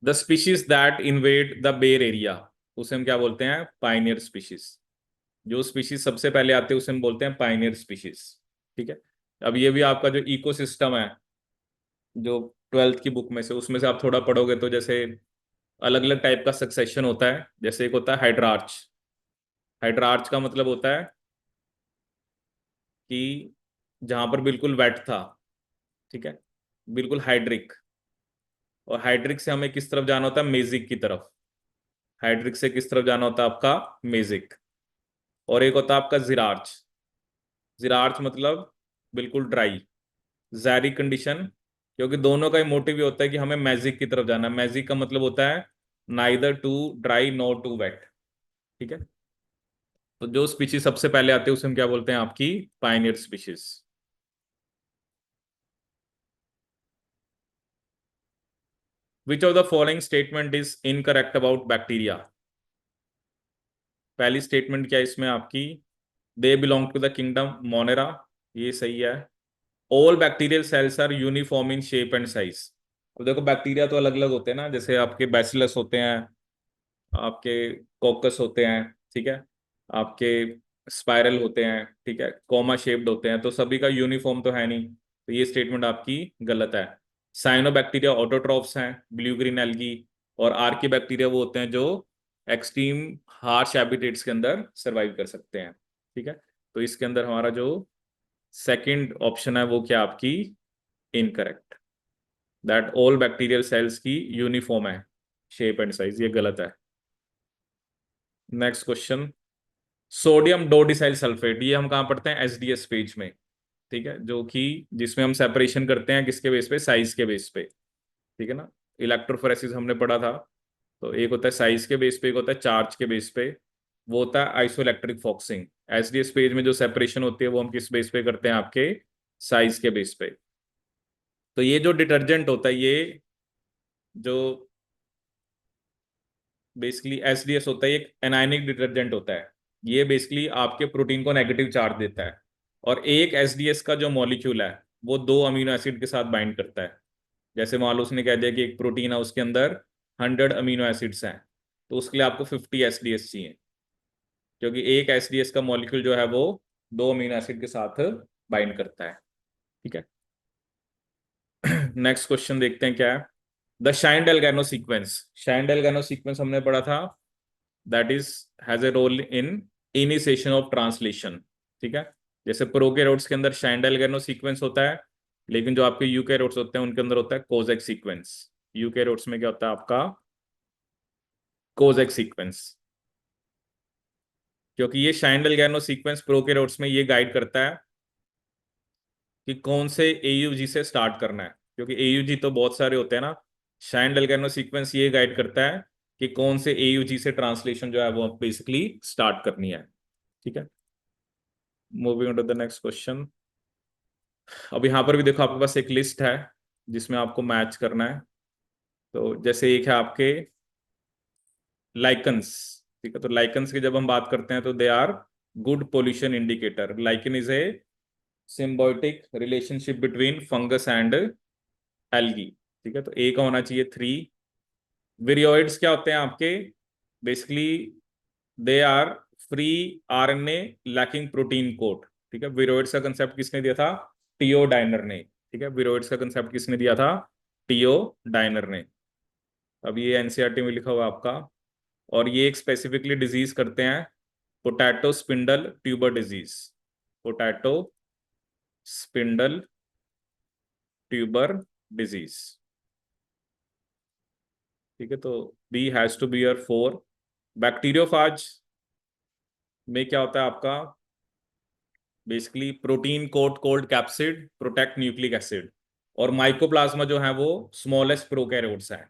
The species that invade the बेर एरिया, उसे हम क्या बोलते हैं? Pioneer species. जो स्पीशीज सबसे पहले आते हैं उसे हम बोलते हैं पाइनियर स्पीशीज। ठीक है। अब ये भी आपका जो इकोसिस्टम है, जो 12th की बुक में से, उसमें से आप थोड़ा पढ़ोगे तो जैसे अलग अलग टाइप का सक्सेशन होता है। जैसे एक होता है हाइड्रार्च। हाइड्रार्च का मतलब होता है कि जहां पर बिल्कुल वेट था, ठीक है, बिल्कुल हाइड्रिक। और हाइड्रिक से हमें किस तरफ जाना होता है? मेजिक की तरफ। हाइड्रिक से किस तरफ जाना होता है आपका? मेजिक। और एक होता है आपका जिरार्च। जिरार्च मतलब बिल्कुल ड्राई, जैरी कंडीशन। क्योंकि दोनों का ही मोटिव ये होता है कि हमें मैजिक की तरफ जाना है। मैजिक का मतलब होता है neither too dry nor too wet. ठीक है, तो जो स्पीशीज सबसे पहले आते हैं उसे हम क्या बोलते हैं? आपकी pioneer species. Which of the following statement is incorrect about bacteria? पहली स्टेटमेंट क्या है इसमें आपकी? They belong to the kingdom Monera. ये सही है। All bacterial cells are uniform in shape and size. अब देखो बैक्टीरिया तो अलग अलग होते हैं ना, जैसे आपके बैसिलस होते हैं, आपके कोकस होते हैं, ठीक है, आपके स्पाइरल होते हैं, ठीक है, कॉमा शेप्ड होते हैं, तो सभी का यूनिफॉर्म तो है नहीं, तो ये स्टेटमेंट आपकी गलत है। साइनोबैक्टीरिया ऑटोट्रॉफ्स हैं, ब्लू ग्रीन एल्गी, और आर्की बैक्टीरिया वो होते हैं जो एक्सट्रीम हार्श हैबिटेट्स के अंदर सरवाइव कर सकते हैं, ठीक है। तो इसके अंदर हमारा जो सेकंड ऑप्शन है वो क्या आपकी incorrect, that all bacterial sales की यूनिफॉर्म है शेप एंड साइज, ये गलत है। नेक्स्ट क्वेश्चन, सोडियम डोडिसाइल सल्फेट, ये हम कहाँ पढ़ते हैं, एसडीएस पेज में, ठीक है, जो कि जिसमें हम सेपरेशन करते हैं किसके बेस पे, साइज के बेस पे, ठीक है ना। इलेक्ट्रोफोरेसिस हमने पढ़ा था, तो एक होता है साइज के बेस पे, एक होता है चार्ज के बेस पे, वो होता है आइसोइलेक्ट्रिक फॉक्सिंग। एसडीएस पेज में जो सेपरेशन होती है वो हम किस बेस पे करते हैं, आपके साइज के बेस पे। तो ये जो डिटर्जेंट होता है, ये जो बेसिकली एसडीएस होता है, एक एनायनिक डिटर्जेंट होता है, ये बेसिकली आपके प्रोटीन को नेगेटिव चार्ज देता है, और एक एसडीएस का जो मॉलिक्यूल है वो दो अमीनो एसिड के साथ बाइंड करता है। जैसे मान लो उसने कह दिया कि एक प्रोटीन है, उसके अंदर 100 अमीनो एसिड्स हैं, तो उसके लिए आपको 50 एसडीएस चाहिए, क्योंकि एक एसडीएस का मॉलिक्यूल जो है वो दो अमीनो एसिड के साथ बाइंड करता है, ठीक है। नेक्स्ट क्वेश्चन देखते हैं क्या है। द शाइंडेल गैनो सीक्वेंस, शाइंडेल गैनो सीक्वेंस हमने पढ़ा था, that is has a role in initiation of translation, ठीक है। जैसे प्रोकैरियोट्स के अंदर शाइंडेल सीक्वेंस होता है, लेकिन जो आपके यूकैरियोट्स होते हैं उनके अंदर होता है कोजेक सीक्वेंस। यूकैरियोट्स में क्या होता है आपका, कोजेक सीक्वेंस, क्योंकि ये शाइंडेल सीक्वेंस प्रोकैरियोट्स में ये गाइड करता है कि कौन से एयूजी से स्टार्ट करना है, क्योंकि एयूजी तो बहुत सारे होते हैं ना, शाइंडेल सीक्वेंस ये गाइड करता है कि कौन से एयूजी से ट्रांसलेशन जो है वो बेसिकली स्टार्ट करनी है, ठीक है। Moving to the next question. अब यहाँ पर भी देखो आपके पास एक लिस्ट है जिसमें आपको मैच करना है। तो जैसे एक है आपके लाइकन्स, ठीक है, तो लाइकन्स की जब हम बात करते हैं तो they are good pollution indicator. Lichen is a symbiotic relationship between fungus and algae, ठीक है, तो ए का होना चाहिए 3। विरियोइड्स क्या होते हैं आपके, basically they are free RNA lacking protein code, ठीक है। विरोइड्स का कंसेप्ट किसने दिया था, टीओ डाइनर ने, ठीक है। विरोइड्स का कंसेप्ट किसने दिया था, टीओ डाइनर ने। अब ये एनसीईआरटी में लिखा हुआ है आपका, और ये एक स्पेसिफिकली डिजीज करते हैं, potato spindle tuber disease, potato spindle tuber disease, ठीक है। तो B has to be your 4। Bacteriophage में क्या होता है आपका, basically protein coat called capsid protect nucleic acid, और माइकोप्लाज्मा जो है वो स्मॉलेस्ट प्रोकैरियोट्स है,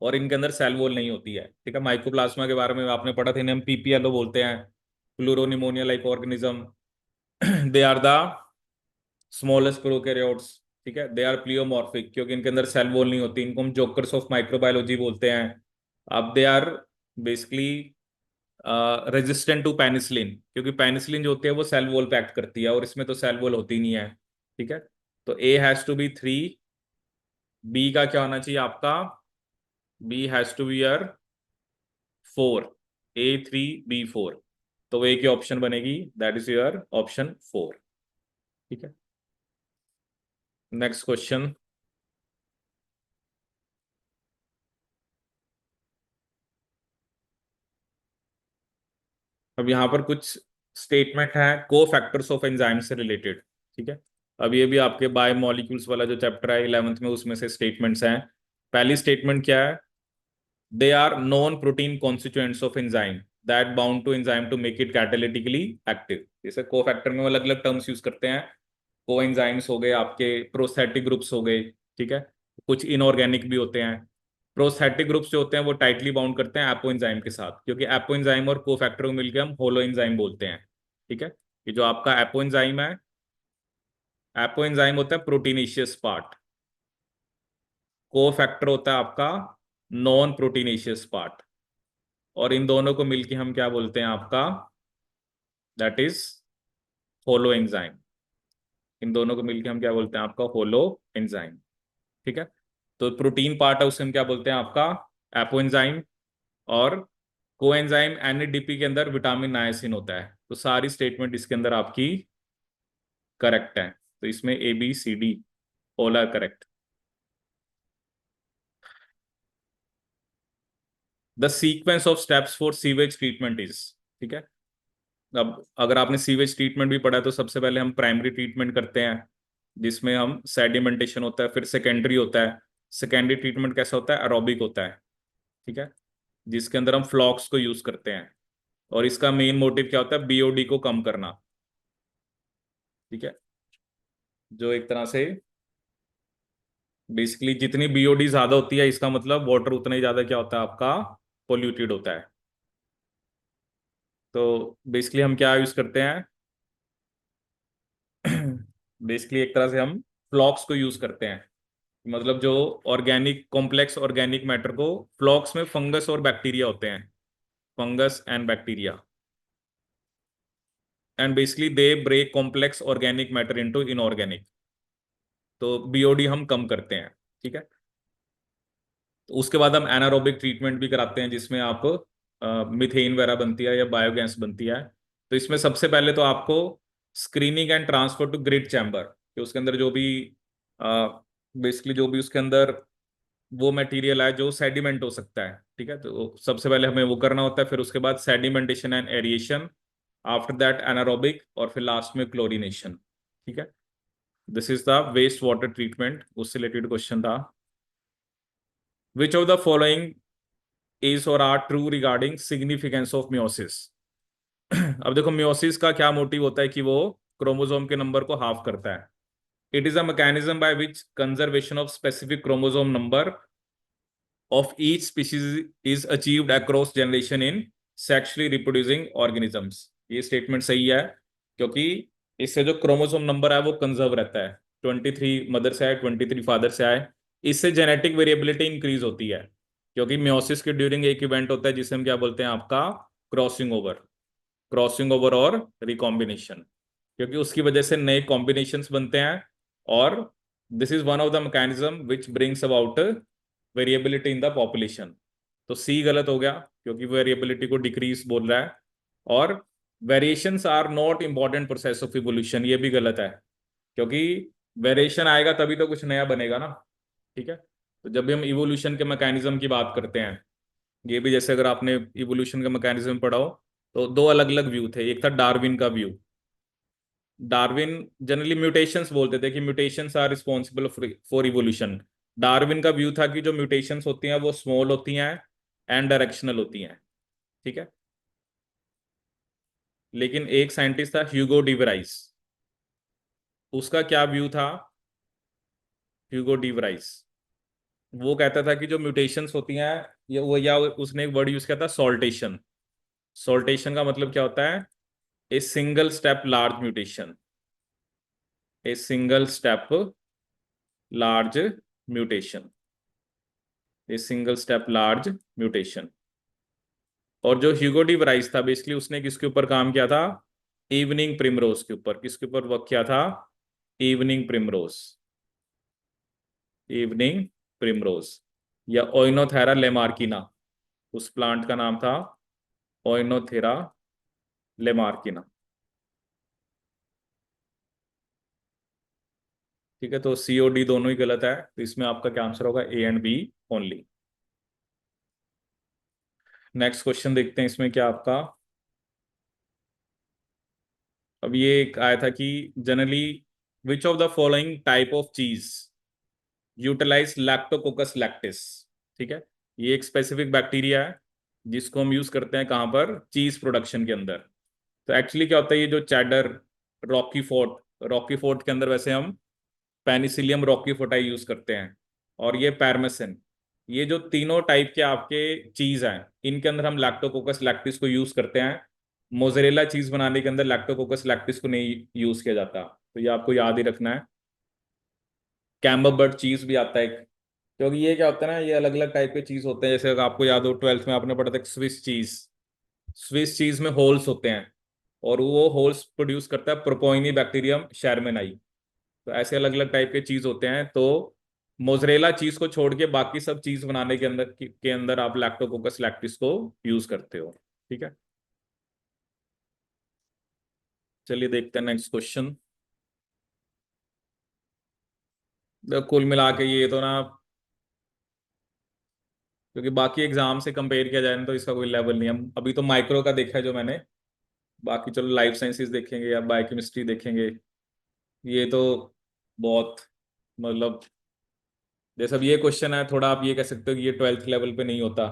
और इनके अंदर सेल वॉल नहीं होती है, ठीक है। माइकोप्लाज्मा के बारे में आपने पढ़ा था, इन्हें हम पीपीएलओ बोलते हैं, pleuropneumonia like organism. They are the smallest prokaryotes, ठीक है। दे आर प्लियोमॉर्फिक, क्योंकि इनके अंदर सेल वॉल नहीं होती, इनको हम जोकर्स ऑफ माइक्रोबायोलॉजी बोलते हैं। अब they are basically resistant to penicillin, क्योंकि पेनिसिलिन जो होती है वो सेल वॉल पे एक्ट करती है, और इसमें तो सेल वॉल होती नहीं है, ठीक है। तो A has to be 3। B का क्या होना चाहिए आपका, B has to be your 4। A3 B4, तो ए की ऑप्शन बनेगी, दैट इज योर ऑप्शन 4, ठीक है। Next question. अब यहाँ पर कुछ स्टेटमेंट है को फैक्टर्स ऑफ एंजाइम से रिलेटेड, ठीक है। अब ये भी आपके बायो मॉलिक्यूल्स वाला जो चैप्टर है 11th में, उसमें से स्टेटमेंट्स हैं। पहली स्टेटमेंट क्या है, they are non protein constituents of enzyme that bound to enzyme to make it catalytically active. जैसे को फैक्टर में वो अलग अलग टर्म्स यूज करते हैं, को एंजाइम्स हो गए आपके, प्रोस्थेटिक ग्रुप्स हो गए, ठीक है, कुछ इनऑर्गेनिक भी होते हैं। प्रोस्थेटिक ग्रुप्स जो होते हैं वो टाइटली बाउंड करते हैं एपो एंजाइम के साथ, क्योंकि एपो एंजाइम और कोफैक्टर को मिलकर हम होलो एंजाइम बोलते हैं, ठीक है। ये जो आपका एपो एंजाइम है, एपो एंजाइम होता है प्रोटीनेशियस पार्ट, कोफैक्टर होता है आपका नॉन प्रोटीनेशियस पार्ट, और इन दोनों को मिलकर हम क्या बोलते हैं आपका, दैट इज होलो एंजाइम। इन दोनों को मिलकर हम क्या बोलते हैं आपका, होलो एंजाइम, ठीक है। तो प्रोटीन पार्ट है उसे हम क्या बोलते हैं आपका, एपो एंजाइम, और कोएंजाइम NADP के अंदर विटामिन नायसिन होता है। तो सारी स्टेटमेंट इसके अंदर आपकी करेक्ट है। तो इसमें ABCD all are correct. The sequence of steps for sewage treatment is, ठीक है। अब अगर आपने सीवेज ट्रीटमेंट भी पढ़ा है तो सबसे पहले हम प्राइमरी ट्रीटमेंट करते हैं, जिसमें हम सेडिमेंटेशन होता है, फिर सेकेंडरी होता है। सेकेंडरी ट्रीटमेंट कैसा होता है? एरोबिक होता है, ठीक है, जिसके अंदर हम फ्लॉक्स को यूज करते हैं। और इसका मेन मोटिव क्या होता है? BOD को कम करना, ठीक है। जो एक तरह से बेसिकली जितनी BOD ज्यादा होती है, इसका मतलब वाटर उतना ही ज्यादा क्या होता है आपका? पोल्यूटेड होता है। तो बेसिकली हम क्या यूज करते हैं? बेसिकली एक तरह से हम फ्लॉक्स को यूज करते हैं, मतलब जो ऑर्गेनिक कॉम्प्लेक्स ऑर्गेनिक मैटर को, फ्लॉक्स में फंगस और बैक्टीरिया होते हैं, fungus and bacteria, and basically they break complex organic matter into inorganic. तो BOD हम कम करते हैं, ठीक है। तो उसके बाद हम एनारोबिक ट्रीटमेंट भी कराते हैं, जिसमें आप मिथेन वगैरह बनती है या बायोगैस बनती है। तो इसमें सबसे पहले तो आपको screening and transfer to grit chamber, कि उसके अंदर जो भी बेसिकली जो भी उसके अंदर वो मटेरियल है जो सेडिमेंट हो सकता है, ठीक है। तो सबसे पहले हमें वो करना होता है, फिर उसके बाद sedimentation and aeration, after that anaerobic, और फिर लास्ट में क्लोरीनेशन, ठीक है। This is the waste water treatment. उससे रिलेटेड क्वेश्चन था, which of the following is और are true regarding significance of meiosis. अब देखो मियोसिस का क्या मोटिव होता है कि वो क्रोमोसोम के नंबर को हाफ करता है। It is a mechanism by which conservation of specific chromosome number of each species is achieved across generation in sexually reproducing organisms। ये स्टेटमेंट सही है, क्योंकि इससे जो क्रोमोसोम नंबर है वो कंजर्व रहता है। 23 मदर से आए, 23 फादर से आए, इससे जेनेटिक वेरिएबिलिटी इंक्रीज होती है, क्योंकि मियोसिस के ड्यूरिंग एक इवेंट होता है जिसे हम क्या बोलते हैं आपका? Crossing over. क्रॉसिंग ओवर और रिकॉम्बिनेशन, क्योंकि उसकी वजह से नए कॉम्बिनेशंस बनते हैं। और this is one of the mechanism which brings about variability in the population. तो सी गलत हो गया, क्योंकि वेरिएबिलिटी को डिक्रीज बोल रहा है। और variations are not important process of evolution, ये भी गलत है, क्योंकि वेरिएशन आएगा तभी तो कुछ नया बनेगा ना, ठीक है। तो जब भी हम इवोल्यूशन के मैकेनिज्म की बात करते हैं, ये भी जैसे अगर आपने इवोल्यूशन का मैकेनिज्म पढ़ा हो, तो दो अलग अलग व्यू थे। एक था डार्विन का व्यू। डार्विन जनरली म्यूटेशंस बोलते थे कि mutations are responsible for evolution. Darwin का व्यू था कि जो म्यूटेशंस होती हैं वो स्मॉल होती हैं एंड डायरेक्शनल होती हैं, ठीक है। लेकिन एक साइंटिस्ट था ह्यूगो डिवराइस, उसका क्या व्यू था? ह्यूगो डिवराइस वो कहता था कि जो म्यूटेशंस होती हैं, ये वो, या उसने एक वर्ड यूज किया था सॉल्टेशन। सॉल्टेशन का मतलब क्या होता है? A single step large mutation, a single step large mutation, a single step large mutation. और जो ह्यूगो डी वराइस था, बेसिकली उसने किसके ऊपर काम किया था? इवनिंग प्रिमरोज के ऊपर। किसके ऊपर वर्क किया था? इवनिंग प्रिमरोज, इवनिंग प्रिमरोज, या ओइनोथेरा लेमार्किना, उस प्लांट का नाम था ओइनोथेरा लेमार्किना, ठीक है। तो COD दोनों ही गलत है, तो इसमें आपका क्या आंसर होगा? A and B only. Next question देखते हैं इसमें क्या आपका। अब ये एक आया था कि generally which of the following type of चीज यूटिलाइज लैक्टोकोकस लैक्टिस, ठीक है। ये एक स्पेसिफिक बैक्टीरिया है जिसको हम यूज करते हैं कहाँ पर? चीज प्रोडक्शन के अंदर। तो एक्चुअली क्या होता है, ये जो cheddar, Rocky fort, Rocky fort के अंदर वैसे हम पेनिसिलियम रॉकी फोर्टाई यूज करते हैं, और ये पैरमेसिन, ये जो तीनों टाइप के आपके चीज हैं, इनके अंदर हम लैक्टोकोकस लैक्टिस को यूज करते हैं। मोजरेला चीज बनाने के अंदर लैक्टोकोकस लैक्टिस को नहीं यूज किया जाता, तो ये आपको याद ही रखना है। कैम्बरबर्ड चीज भी आता है, क्योंकि ये क्या होता है ना, ये अलग अलग टाइप के चीज होते हैं। जैसे अगर आपको याद हो 12th में आपने पढ़ा था स्विस चीज, स्विस चीज में होल्स होते हैं, और वो होल्स प्रोड्यूस करता है प्रोपोइनी बैक्टीरियम शर्मेनाई। तो ऐसे अलग अलग टाइप के चीज होते हैं। तो मोजरेला चीज को छोड़ के बाकी सब चीज बनाने के अंदर आप लैक्टोकोकस लैक्टिस को यूज करते हो। ठीक है, चलिए देखते हैं नेक्स्ट क्वेश्चन। कुल मिला के ये तो ना, क्योंकि बाकी एग्जाम से कंपेयर किया जाए ना तो इसका कोई लेवल नहीं है। अभी तो माइक्रो का देखा है जो मैंने, बाकी चलो लाइफ साइंसेस देखेंगे या बायोकेमिस्ट्री देखेंगे। ये तो बहुत, मतलब जैसे अब ये क्वेश्चन है, थोड़ा आप ये कह सकते हो कि ये 12th लेवल पे नहीं होता।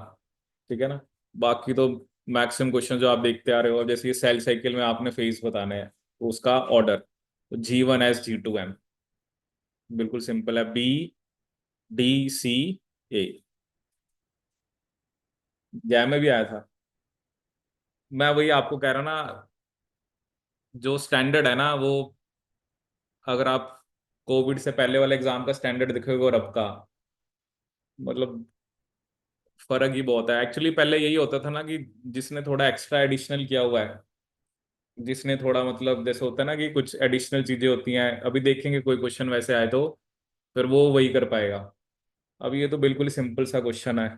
ठीक है ना। बाकी तो मैक्सिमम क्वेश्चन जो आप देखते आ रहे हो, अब जैसे ये सेल साइकिल में आपने फेज बताने हैं तो उसका ऑर्डर, तो G1S G2M, बिल्कुल सिंपल है, BDCA। जै में भी आया था। मैं वही आपको कह रहा हूं ना, जो स्टैंडर्ड है ना वो, अगर आप कोविड से पहले वाले एग्जाम का स्टैंडर्ड देखोगे और अब का, मतलब फर्क ही बहुत है। एक्चुअली पहले यही होता था ना कि जिसने थोड़ा एक्स्ट्रा एडिशनल किया हुआ है, जिसने थोड़ा मतलब जैसे होता है ना कि कुछ एडिशनल चीजें होती हैं, अभी देखेंगे कोई क्वेश्चन वैसे आए तो फिर वो वही कर पाएगा। अब ये तो बिल्कुल सिंपल सा क्वेश्चन है।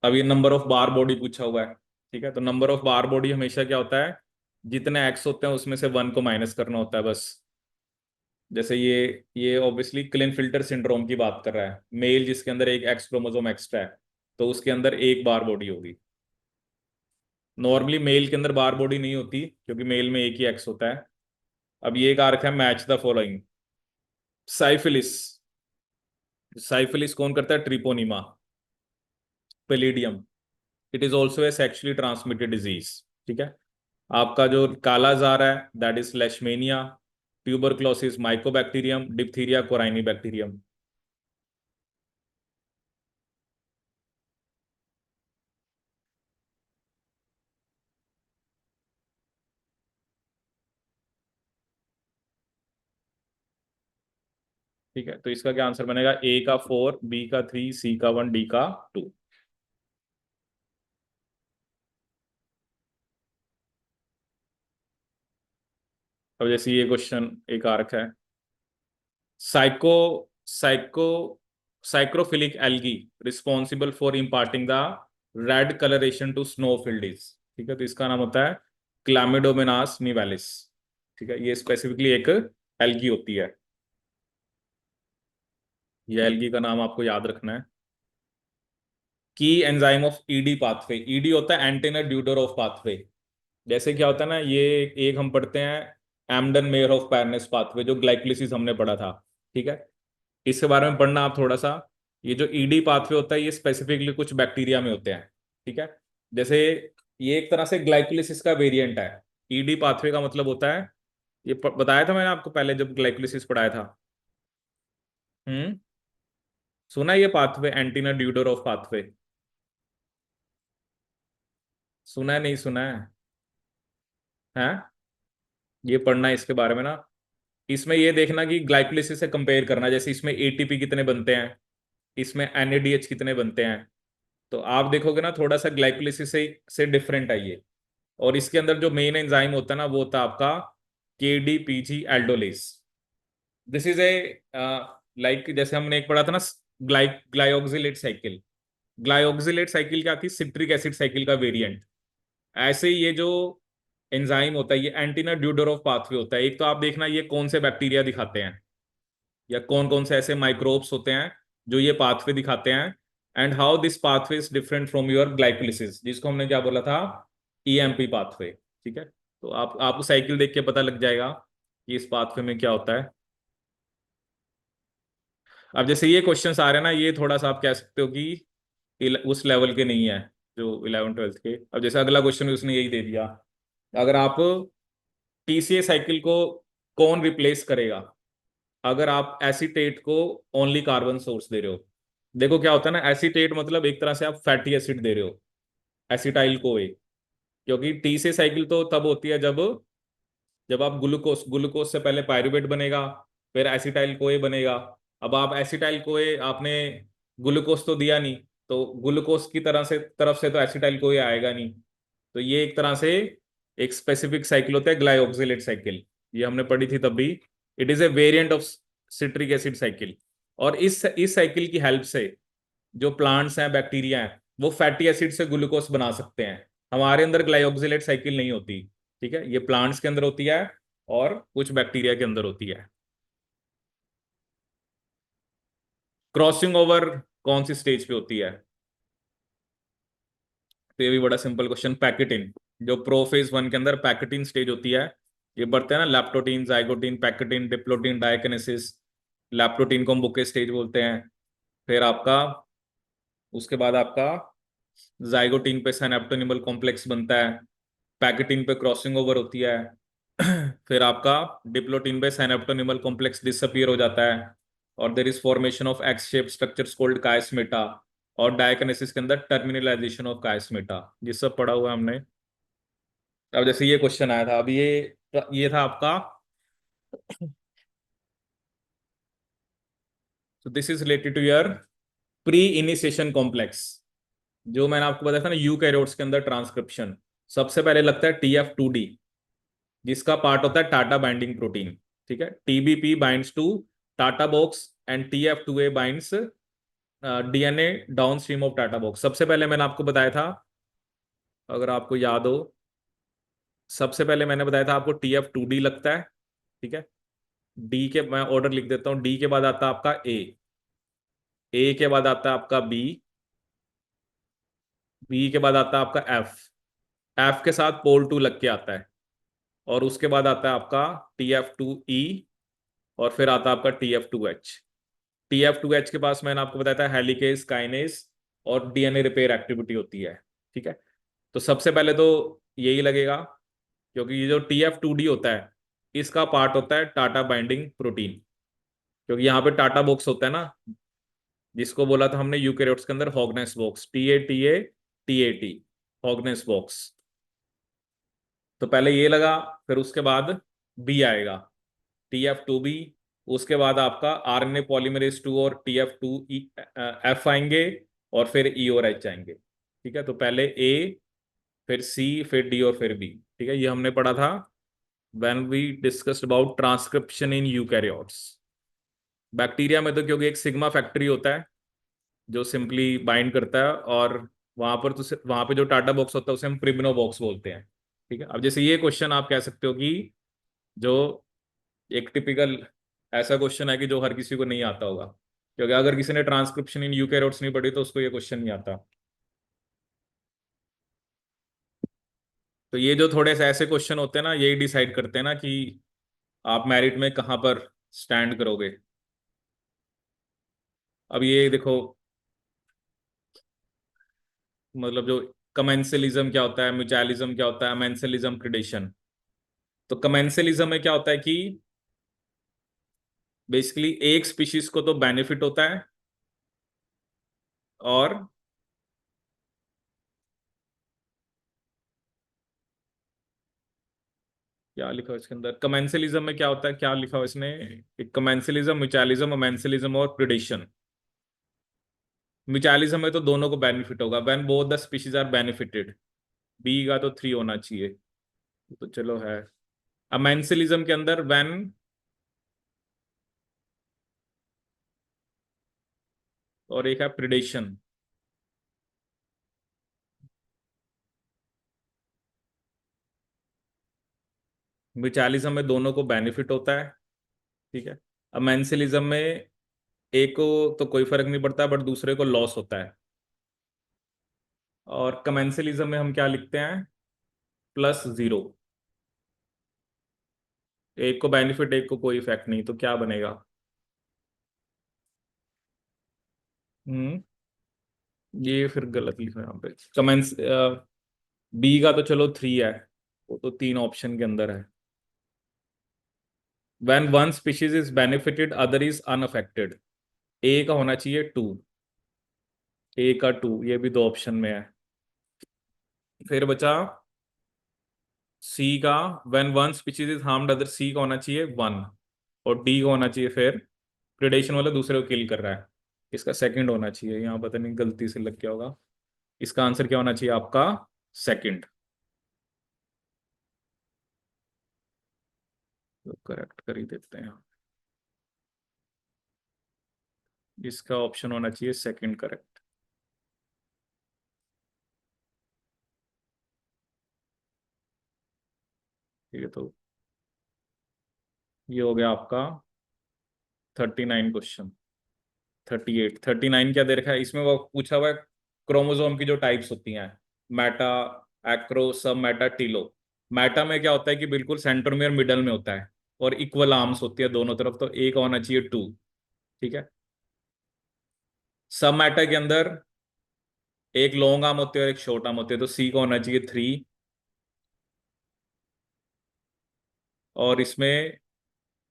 अब ये नंबर ऑफ बार बॉडी पूछा हुआ है। ठीक है, तो नंबर ऑफ बार बॉडी हमेशा क्या होता है, जितने एक्स होते हैं उसमें से वन को माइनस करना होता है बस। जैसे ये ऑब्वियसली क्लिन फिल्टर सिंड्रोम की बात कर रहा है, मेल जिसके अंदर एक एक्स क्रोमोसोम एक्स्ट्रा है, तो उसके अंदर एक बार बॉडी होगी। नॉर्मली मेल के अंदर बार बॉडी नहीं होती क्योंकि मेल में एक ही एक्स होता है। अब ये एक अर्थ है match the following. Syphilis, syphilis कौन करता है, Treponema. Pallidum, it is also a sexually transmitted disease. ठीक है। आपका जो काला जार है, that is Leishmania. Tuberculosis Mycobacterium, diphtheria Corynebacterium. ठीक है, तो इसका क्या आंसर बनेगा, ए का 4, बी का 3, सी का 1, डी का 2। अब जैसे ये क्वेश्चन एक आ रखा है, psycho psycho psychrophilic algae responsible for imparting the red colouration to snowfields. ठीक है, तो इसका नाम होता है क्लामिडोमोनास निवेलिस। ठीक है, ये स्पेसिफिकली एक एल्गी होती है। ये एल्गी का नाम आपको याद रखना है। की enzyme of ED pathway, ED होता है एंटेना ड्यूडर ऑफ पाथवे। जैसे क्या होता है ना, ये एक हम पढ़ते हैं एमडन मेयर ऑफ पैरनेस पाथवे, जो ग्लाइकोलिसिस हमने पढ़ा था। ठीक है, इसके बारे में पढ़ना आप थोड़ा सा। ये जो ईडी पाथवे होता है ये स्पेसिफिकली कुछ बैक्टीरिया में होते हैं। ठीक है, जैसे ये एक तरह से ग्लाइकोलिसिस का वेरिएंट है। ईडी पाथवे का मतलब होता है, ये बताया था मैंने आपको पहले जब ग्लाइकोलिसिस पढ़ाया था। हम्म, सुना है ये पाथवे, एंटीना ड्यूडर ऑफ पाथवे, सुना है नहीं सुना है? हैं, ये पढ़ना है इसके बारे में ना। इसमें ये देखना कि ग्लाइकोलिसिस से कंपेयर करना, जैसे इसमें एटीपी कितने बनते हैं, इसमें एनएडीएच कितने बनते हैं। तो आप देखोगे ना थोड़ा सा ग्लाइकोलिसिस से डिफरेंट है ये। और इसके अंदर जो मेन एंजाइम होता है ना वो होता है आपका KDPG aldolase. This is a, like जैसे हमने एक पढ़ा था ना, ग्लाइओक्सिलेट साइकिल। ग्लाइओक्सिलेट साइकिल क्या थी, सिट्रिक एसिड साइकिल का वेरिएंट। ऐसे ही ये जो एंजाइम होता है ये एंटीना ड्यूडर ऑफ पाथवे होता है। एक तो आप देखना ये कौन से बैक्टीरिया दिखाते हैं, या कौन कौन से ऐसे माइक्रोब्स होते हैं जो ये पाथवे दिखाते हैं, and how this pathway is different from your glycolysis, जिसको हमने क्या बोला था, ईएमपी पाथवे। ठीक है, तो आपको साइकिल देख के पता लग जाएगा कि इस पाथवे में क्या होता है। अब जैसे ये क्वेश्चन आ रहे हैं ना, ये थोड़ा सा आप कह सकते हो कि उस लेवल के नहीं है जो 11th 12th के। अब जैसे अगला क्वेश्चन उसने यही दे दिया, अगर आप टीसीए साइकिल को कौन रिप्लेस करेगा अगर आप एसीटेट को ओनली कार्बन सोर्स दे रहे हो। देखो क्या होता है ना, एसीटेट मतलब एक तरह से आप फैटी एसिड दे रहे हो, एसिटाइल को ए। क्योंकि टी से साइकिल तो तब होती है जब जब आप ग्लूकोस, ग्लूकोज से पहले पायरुवेट बनेगा, फिर एसिटाइल को ए बनेगा। अब आप एसिटाइल को ए आपने ग्लूकोज तो दिया नहीं, तो ग्लूकोज की तरफ से तो एसिटाइल को ए आएगा नहीं। तो ये एक तरह से एक स्पेसिफिक साइकिल होता है ग्लाइओक्सिलेट साइकिल, ये हमने पढ़ी थी तब भी। It is A variant of citric acid cycle. और इस साइकिल की हेल्प से जो प्लांट्स हैं, बैक्टीरिया हैं, वो फैटी एसिड से ग्लूकोज बना सकते हैं। हमारे अंदर ग्लाइकोक्सिलेट साइकिल नहीं होती। ठीक है, ये प्लांट्स के अंदर होती है और कुछ बैक्टीरिया के अंदर होती है। क्रॉसिंग ओवर कौन सी स्टेज पे होती है? तो ये भी बड़ा सिंपल क्वेश्चन। पैकेटिन, जो प्रोफेज 1 के अंदर पैकेटिन स्टेज होती है, ये बढ़ते हैं ना, लैप्टोटीन, जाइगोटीन, पैकेटिन, डिप्लोटीन, डायकिनेसिस। लैप्टोटीन को हम बुके स्टेज बोलते हैं। फिर आपका उसके बाद आपका जाइगोटीन पे सिनेप्टोनिमल कॉम्प्लेक्स बनता है, पैकेटिन पे क्रॉसिंग ओवर होती है। फिर आपका डिप्लोटीन पे सिनेप्टोनिमल कॉम्प्लेक्स डिसअपियर हो जाता है, और there is formation of X shape structures called chiasmata. और डायकिनेसिस के अंदर टर्मिनलाइजेशन ऑफ कायस्मेटा। ये सब पढ़ा हुआ है हमने। अब जैसे ये क्वेश्चन आया था, अब ये था आपका। तो this is related to your pre initiation complex. जो मैंने आपको बताया था ना, यूकैरियोट्स के अंदर ट्रांसक्रिप्शन सबसे पहले लगता है TF2D, जिसका पार्ट होता है टाटा बाइंडिंग प्रोटीन। ठीक है, TBP binds to TATA box and TF2A binds DNA down stream of TATA box. सबसे पहले मैंने आपको बताया था, अगर आपको याद हो, सबसे पहले मैंने बताया था आपको TF2D लगता है। ठीक है, डी के मैं ऑर्डर लिख देता हूँ। डी के बाद आता है आपका ए के बाद आता है आपका बी के बाद आता है आपका एफ के साथ पोल 2 लग के आता है, और उसके बाद आता है आपका TF2E, और फिर आता है आपका TF2H के पास मैंने आपको बताया था हेलिकेज, काइनेज और DNA रिपेयर एक्टिविटी होती है। ठीक है, तो सबसे पहले तो यही लगेगा, क्योंकि ये जो TF2D होता है, इसका पार्ट होता है टाटा बाइंडिंग प्रोटीन। क्योंकि यहाँ पे टाटा बॉक्स होता है ना, जिसको बोला था हमने यूकेरियोट्स के अंदर Hogness box, TATA TAT, Hogness box. तो पहले ये लगा, फिर उसके बाद बी आएगा, TF2B। उसके बाद आपका RNA पॉलीमरेज 2 और TF2F आएंगे, और फिर E और H आएंगे। ठीक है, तो पहले A, फिर C, फिर D और फिर B। ठीक है, ये हमने पढ़ा था when we discussed about transcription in eukaryotes. Bacteria में तो क्योंकि एक सिग्मा फैक्ट्री होता है जो सिंपली बाइंड करता है, और वहां पर तो वहां पे जो टाटा बॉक्स होता है उसे हम प्रिमिनो बॉक्स बोलते हैं। ठीक है, अब जैसे ये क्वेश्चन आप कह सकते हो कि जो एक टिपिकल ऐसा क्वेश्चन है कि जो हर किसी को नहीं आता होगा, क्योंकि अगर किसी ने ट्रांसक्रिप्शन इन यूकैरियोट्स नहीं पढ़ी तो उसको ये क्वेश्चन नहीं आता। तो ये जो थोड़े से ऐसे क्वेश्चन होते हैं ना, यही डिसाइड करते हैं ना कि आप मेरिट में कहाँ पर स्टैंड करोगे। अब ये देखो, मतलब जो कमेंसलिज्म क्या होता है, म्यूचुअलिज्म क्या होता है, अमेंसलिज्म, प्रिडेशन। तो कमेंसलिज्म में क्या होता है कि बेसिकली एक स्पीशीज को तो बेनिफिट होता है, और क्या लिखा है इसके अंदर, कमेंसलिज्म में क्या होता है, क्या लिखा है इसने, कमेंसलिज्म, म्यूचुअलिज्म, अमेंसलिज्म और प्रिडेशन। म्यूचुअलिज्म में तो दोनों को बेनिफिट होगा, when both the species are benefited. B का तो 3 होना चाहिए, तो चलो है। अमेंसलिज्म के अंदर व्हेन, और एक है प्रिडेशन। म्यूचुअलिज्म में दोनों को बेनिफिट होता है। ठीक है, अमेंसलिज्म में एक को तो कोई फर्क नहीं पड़ता, बट दूसरे को लॉस होता है। और कमेंसलिज्म में हम क्या लिखते हैं, +0। एक को बेनिफिट, एक को कोई इफेक्ट नहीं, तो क्या बनेगा? हम्म ये फिर गलत लिखा है यहाँ पे। कमेंस बी का तो चलो 3 है, वो तो 3 ऑप्शन के अंदर है। When one species is benefited other is unaffected. A का होना चाहिए 2, ए का 2, ये भी 2 ऑप्शन में है। फिर बचा सी का, when one species is harmed other, C का होना चाहिए 1, और डी का होना चाहिए फिर प्रिडेशन वाला दूसरे को किल कर रहा है, इसका सेकंड होना चाहिए। यहाँ पता नहीं गलती से लग गया होगा। इसका आंसर क्या होना चाहिए आपका? सेकंड। तो करेक्ट कर ही देते हैं। इसका ऑप्शन होना चाहिए सेकंड करेक्ट। ठीक है, तो ये हो गया आपका 39 क्वेश्चन। 38, 39 क्या दे रखा है इसमें, वो पूछा हुआ है क्रोमोसोम की जो टाइप्स होती हैं, मेटा, एक्रो, सब मेटा, टीलो। मेटा में क्या होता है कि बिल्कुल सेंट्रोमियर मिडल में होता है और इक्वल आर्म्स होती है दोनों तरफ, तो एक होना चाहिए 2। ठीक है। सब मेटा के अंदर एक लॉन्ग आर्म होती है और एक शॉर्ट आर्म होती है, तो सी का होना चाहिए 3। और इसमें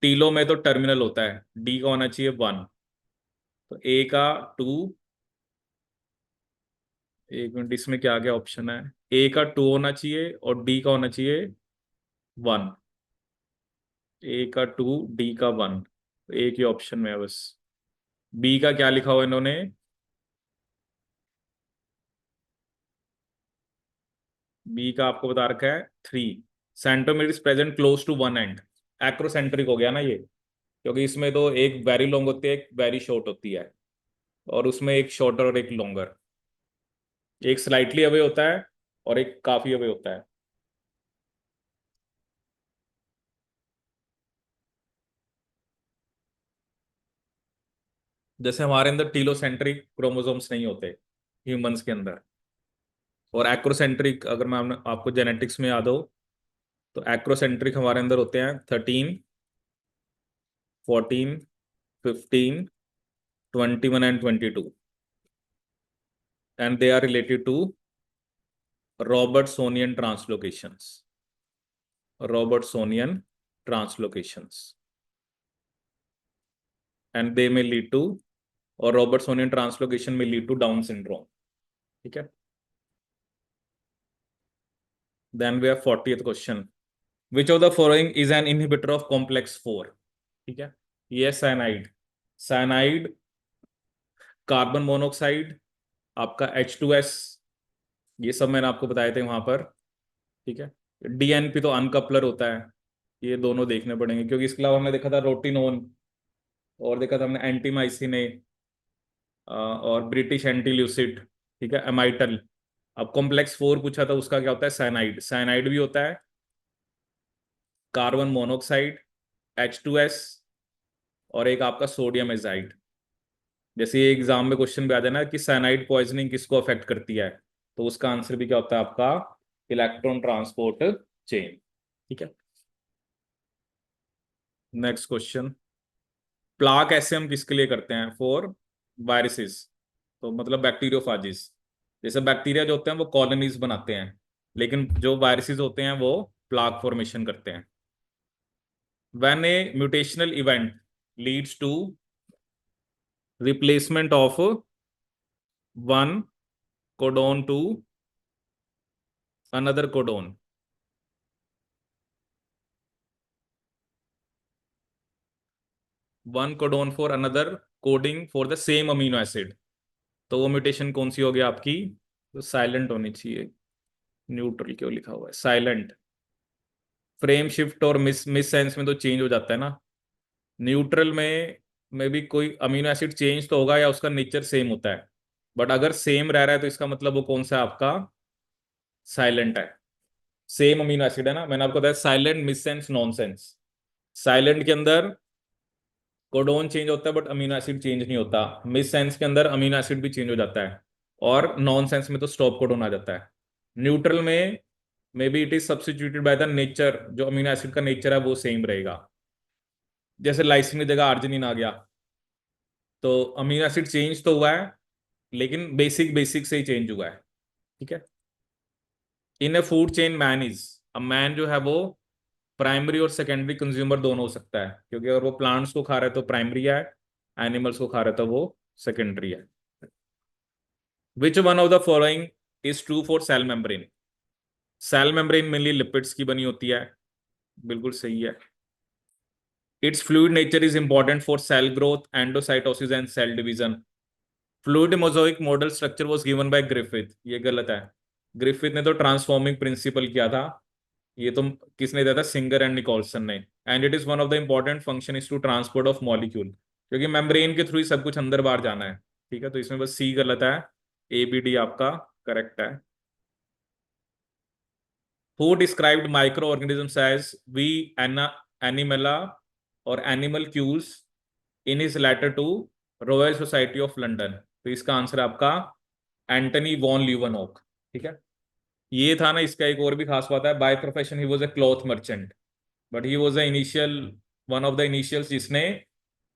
टीलो में तो टर्मिनल होता है, डी का होना चाहिए 1। तो ए का 2। एक मिनट, इसमें क्या क्या ऑप्शन है, ए का 2 होना चाहिए और डी का होना चाहिए 1। ए का 2, डी का 1, एक ही ऑप्शन में है बस। बी का क्या लिखा हुआ है इन्होंने, बी का आपको बता रखा है 3। Centromere is present close to one end. Acrocentric हो गया ना ये, क्योंकि इसमें तो एक वेरी लॉन्ग होती है, एक वेरी शॉर्ट होती है, और उसमें एक शॉर्टर और एक लॉन्गर। एक स्लाइटली अवे होता है और एक काफी अवे होता है। जैसे हमारे अंदर टीलोसेंट्रिक क्रोमोसोम्स नहीं होते ह्यूमंस के अंदर, और एक्रोसेंट्रिक, अगर मैं आपको जेनेटिक्स में याद हो, तो एक्रोसेंट्रिक हमारे अंदर होते हैं 13, 14, 15, 21 and 22, and they are related to Robertsonian translocations. Robertsonian translocations, and they may lead to, और Robertsonian translocation may lead to Down syndrome. ठीक है। Then we have 40th question, which of the following is an inhibitor of complex 4। ठीक है। ये साइनाइड, साइनाइड, कार्बन मोनोऑक्साइड, आपका H2S, ये सब मैंने आपको बताए थे वहां पर। ठीक है। DNP तो अनकपलर होता है, ये दोनों देखने पड़ेंगे, क्योंकि इसके अलावा हमने देखा था रोटिनोन, और देखा था हमने एंटीमाइसिन और ब्रिटिश एंटील्यूसिड। ठीक है, एमाइटल। अब कॉम्प्लेक्स 4 पूछा था, उसका क्या होता है, साइनाइड। साइनाइड भी होता है कार्बन मोनोऑक्साइड, H2S, और एक आपका सोडियम एजाइड। जैसे ये एग्जाम में क्वेश्चन भी आ जाए ना कि साइनाइड पॉइजनिंग किसको अफेक्ट करती है, तो उसका आंसर भी क्या होता है आपका, इलेक्ट्रॉन ट्रांसपोर्ट चेन। ठीक है। नेक्स्ट क्वेश्चन, प्लाक ऐसे हम किसके लिए करते हैं, फॉर वायरसेस, तो मतलब बैक्टीरियोफाजिस। जैसे बैक्टीरिया जो होते हैं वो कॉलोनीज बनाते हैं, लेकिन जो वायरसेस होते हैं वो प्लाक फॉर्मेशन करते हैं। When a mutational event leads to replacement of one codon to another codon, one codon for another coding for the same amino acid, तो वो म्यूटेशन कौन सी होगी आपकी, तो साइलेंट होनी चाहिए। न्यूट्रल क्यों लिखा हुआ है, साइलेंट। फ्रेम शिफ्ट और मिस मिस सेंस में तो चेंज हो जाता है ना। न्यूट्रल में भी कोई अमीनो एसिड चेंज तो होगा या उसका नेचर सेम होता है, बट अगर सेम रह रहा है तो इसका मतलब वो कौन सा है आपका, साइलेंट है। सेम अमीनो एसिड है ना, मैंने आपको बताया silent, miss sense, non sense. Silent के अंदर कोडोन चेंज होता है बट अमीनो एसिड चेंज नहीं होता। मिस सेंस के अंदर अमीनो एसिड भी चेंज हो जाता है, और नॉन सेंस में तो स्टॉप कोडोन आ जाता है। न्यूट्रल में may be it is substituted by the nature, जो अमीनो एसिड का नेचर है वो सेम रहेगा। जैसे लाइसिन की जगह आर्जिनिन आ गया, तो अमीनो एसिड चेंज तो हुआ है, लेकिन बेसिक बेसिक से ही चेंज हुआ है। ठीक है। In a food chain man is, अब मैन जो है वो प्राइमरी और सेकेंडरी कंज्यूमर दोनों हो सकता है, क्योंकि अगर वो प्लांट्स को खा रहा है तो प्राइमरी है, एनिमल्स को खा रहा है तो वो सेकेंडरी है। Which one of the following is true for cell membrane. Cell membrane mainly lipids की बनी होती है, बिल्कुल सही है। It's fluid nature is important for cell growth, endocytosis and cell division. Fluid mosaic model structure was given by Griffith, ये गलत है। ग्रिफिथ ने तो ट्रांसफॉर्मिंग प्रिंसिपल किया था, ये तो किसने दिया था, सिंगर एंड निकोलसन ने। And it is one of the important function is to transport of molecule. क्योंकि मेम्ब्रेन के थ्रू ही सब कुछ अंदर बाहर जाना है। ठीक है, तो इसमें बस सी गलत है, ए बी डी आपका करेक्ट है। Who described micro organisms as wee एनिमला और animalcules in his letter to Royal Society of London? तो इसका आंसर आपका एंटनी वॉन ल्यूवेनहॉक। ठीक है, ये था ना, इसका एक और भी खास बात है, bye profession he was a cloth merchant, but he was the initial, one of the initials जिसने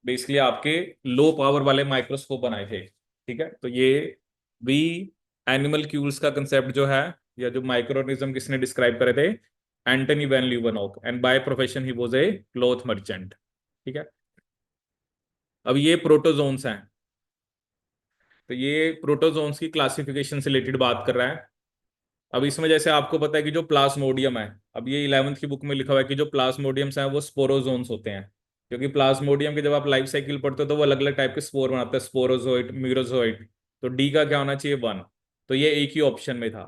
बेसिकली आपके लो पावर वाले माइक्रोस्कोप बनाए थे। ठीक है, तो ये भी एनिमल क्यूल्स का कंसेप्ट जो है, या जो माइक्रो ऑर्गेनिज्म किसने डिस्क्राइब करे थे, Antonie van Leeuwenhoek, and by profession he was a cloth merchant. ठीक है, अब ये प्रोटोजोन्स हैं, तो ये प्रोटोजोन्स की क्लासिफिकेशन से रिलेटेड बात कर रहा है। अब इसमें जैसे आपको पता है कि जो प्लाज्मोडियम है, अब ये 11वीं की बुक में लिखा हुआ है कि जो प्लाज्मोडियम्स हैं वो स्पोरोजोन्स होते हैं, क्योंकि प्लाज्मोडियम के जब आप लाइफ साइकिल पढ़ते हो तो वो अलग अलग टाइप के स्पोर बनाते हैं, स्पोरोजोइट, मीरोजोइट। तो डी का क्या होना चाहिए, 1। तो ये एक ही ऑप्शन में था,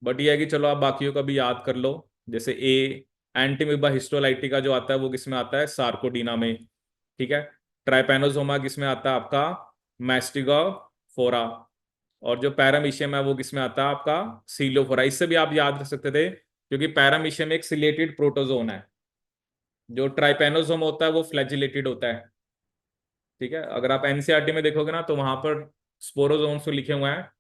बट ये है कि चलो आप बाकियों का भी याद कर लो। जैसे ए, एंटीमीबा हिस्टोलाइटिका जो आता है वो किस में आता है, सार्कोडीना में। ठीक है, ट्राइपैनोसोमा किस में आता है आपका, मैस्टिगा फोरा। और जो पैरामीशियम है वो किस में आता है आपका, सीलोफोरा। इससे भी आप याद रख सकते थे, क्योंकि पैरामीशियम एक सिलेटेड प्रोटोजोन है, जो ट्राइपैनोसोम होता है वो फ्लैजिलेटेड होता है। ठीक है, अगर आप एनसीईआरटी में देखोगे ना तो वहां पर स्पोरोजोन्स तो लिखे हुए हैं,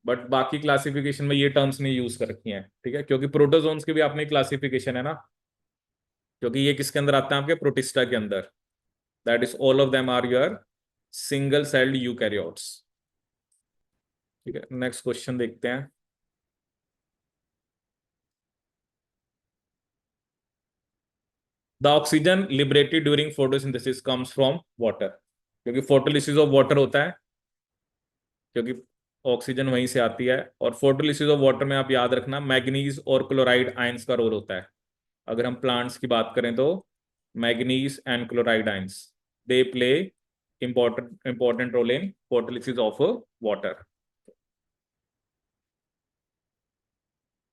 बट बाकी क्लासिफिकेशन में ये टर्म्स नहीं यूज कर रखी हैं। ठीक है, क्योंकि प्रोटोजोन्स की भी अपनी क्लासिफिकेशन है ना, क्योंकि ये किसके अंदर आते हैं, आपके प्रोटिस्टा के अंदर। That is all of them are your single celled eukaryotes. ठीक है, नेक्स्ट क्वेश्चन देखते हैं। The oxygen liberated during photosynthesis comes from water, क्योंकि फोटोलिसिस ऑफ वाटर होता है, क्योंकि ऑक्सीजन वहीं से आती है। और फोटोलिसिस ऑफ वाटर में आप याद रखना, मैग्नीज और क्लोराइड आयंस का रोल होता है। अगर हम प्लांट्स की बात करें तो manganese and chloride ions, they play important role in photolysis of water.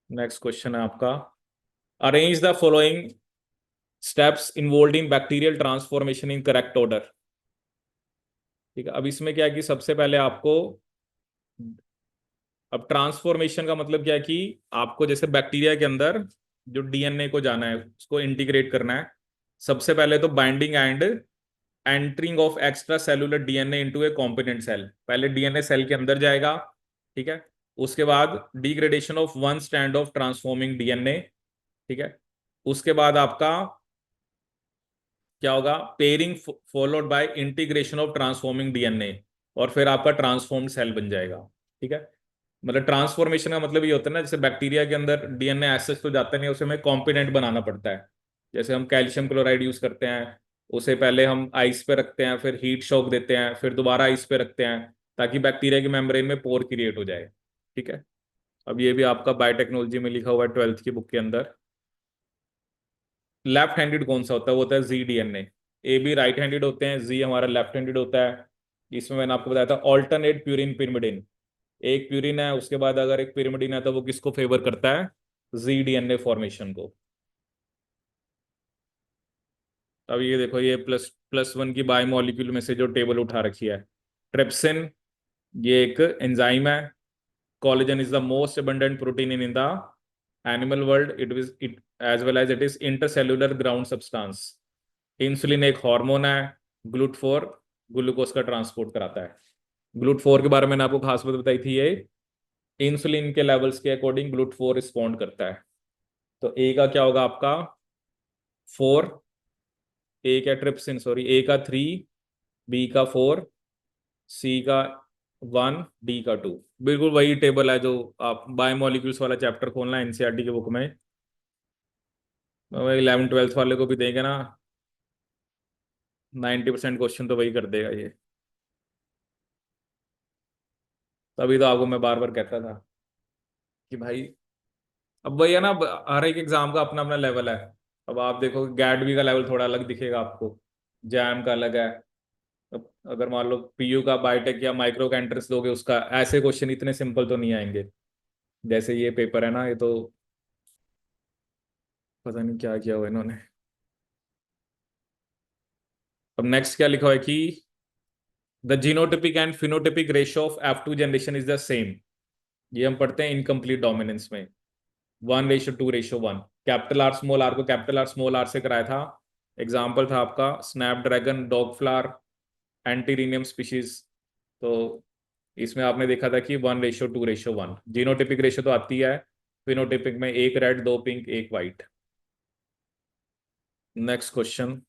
Next question है आपका, arrange the following steps involve in bacterial transformation in correct order. ठीक है, अब इसमें क्या है कि सबसे पहले आपको, अब ट्रांसफॉर्मेशन का मतलब क्या है कि आपको जैसे बैक्टीरिया के अंदर जो डीएनए को जाना है, उसको इंटीग्रेट करना है। सबसे पहले तो binding and entering of extra cellular DNA into a component cell, पहले डीएनए सेल के अंदर जाएगा। ठीक है, उसके बाद degradation of one stand of transforming DNA. ठीक है, उसके बाद आपका क्या होगा, pairing followed by integration of transforming DNA, और फिर आपका ट्रांसफॉर्म्ड सेल बन जाएगा। ठीक है, मतलब ट्रांसफॉर्मेशन का मतलब ये होता है ना, जैसे बैक्टीरिया के अंदर डीएनए एसेस तो जाता नहीं है, उसे हमें कॉम्पोनेंट बनाना पड़ता है। जैसे हम कैल्शियम क्लोराइड यूज करते हैं, उसे पहले हम आइस पे रखते हैं, फिर हीट शॉक देते हैं, फिर दोबारा आइस पे रखते हैं, ताकि बैक्टीरिया की मेम्ब्रेन में पोर क्रिएट हो जाए। ठीक है, अब ये भी आपका बायोटेक्नोलॉजी में लिखा हुआ है 12वीं की बुक के अंदर। लेफ्ट हैंडेड कौन सा होता है, वो होता है Z DNA. A B right handed होते हैं, जी हमारा लेफ्ट हैंडेड होता है। इसमें मैंने आपको बताया था ऑल्टरनेट प्यूरिन पिरिमिडिन, एक प्यूरिन है उसके बाद अगर एक पिरिमिडिन है तो वो किसको फेवर करता है, जी डीएनए फॉर्मेशन को। अब ये देखो, ये प्लस प्लस वन की बायोमोलिक्यूल में से जो टेबल उठा रखी है, ट्रिप्सिन ये एक एंजाइम है। Collagen is the most abundant protein in the animal world, it as well as it is intercellular ground substance. Insulin एक हार्मोन है। ग्लूट फोर ग्लूकोज का ट्रांसपोर्ट कराता है। ग्लूट फोर के बारे में मैंने आपको खास बात बताई थी, ये इंसुलिन के लेवल्स के अकॉर्डिंग ग्लूट फोर रिस्पॉन्ड करता है। तो ए का क्या होगा आपका 4, ए का ट्रिप्सिन, सॉरी, ए का 3, बी का 4, सी का 1, डी का 2। बिल्कुल वही टेबल है जो आप बायोमोलिक्यूल्स वाला चैप्टर खोलना है एनसीईआरटी की बुक में, 11वीं 12वीं वाले को भी देंगे ना, 90% क्वेश्चन तो वही कर देगा ये। तभी तो आपको मैं बार बार कहता था कि भाई, अब वही है ना, हर एक एग्जाम का अपना अपना लेवल है। अब आप देखो गैडवी का लेवल थोड़ा अलग दिखेगा आपको, जैम का अलग है। अब अगर मान लो पीयू का बायोटेक या माइक्रो का एंट्रेंस दोगे, उसका ऐसे क्वेश्चन इतने सिंपल तो नहीं आएंगे जैसे ये पेपर है ना, ये तो पता नहीं क्या किया हुआ इन्होंने। अब नेक्स्ट क्या लिखा हुआ है कि the genotypic and phenotypic ratio of F2 generation is the same. ये हम पढ़ते हैं इनकम्प्लीट डोमिनेंस में, 1:2:1। कैपिटल आर स्मॉल आर को कैपिटल आर स्मॉल आर से कराया था। एग्जाम्पल था आपका स्नैपड्रैगन, डॉग फ्लावर, एंटीरिनियम स्पीशीज। तो इसमें आपने देखा था कि 1:2:1। जीनोटिपिक रेशियो तो आती है, फिनोटिपिक में एक रेड, दो पिंक, एक white. Next question,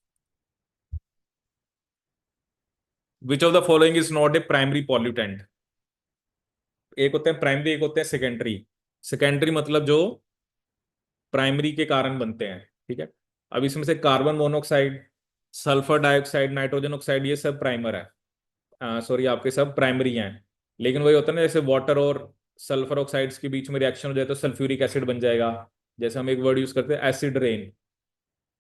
which of the following is not a primary pollutant. एक होते हैं प्राइमरी, एक होते हैं सेकेंडरी। सेकेंडरी मतलब जो प्राइमरी के कारण बनते हैं, ठीक है। अब इसमें से carbon monoxide, sulphur dioxide, nitrogen oxide, ये सब प्राइमर है, सॉरी आपके सब प्राइमरी हैं। लेकिन वही होता है ना, जैसे वाटर और सल्फर ऑक्साइड्स के बीच में रिएक्शन हो जाए तो सल्फ्यूरिक एसिड बन जाएगा। जैसे हम एक वर्ड यूज करते हैं एसिड रेन,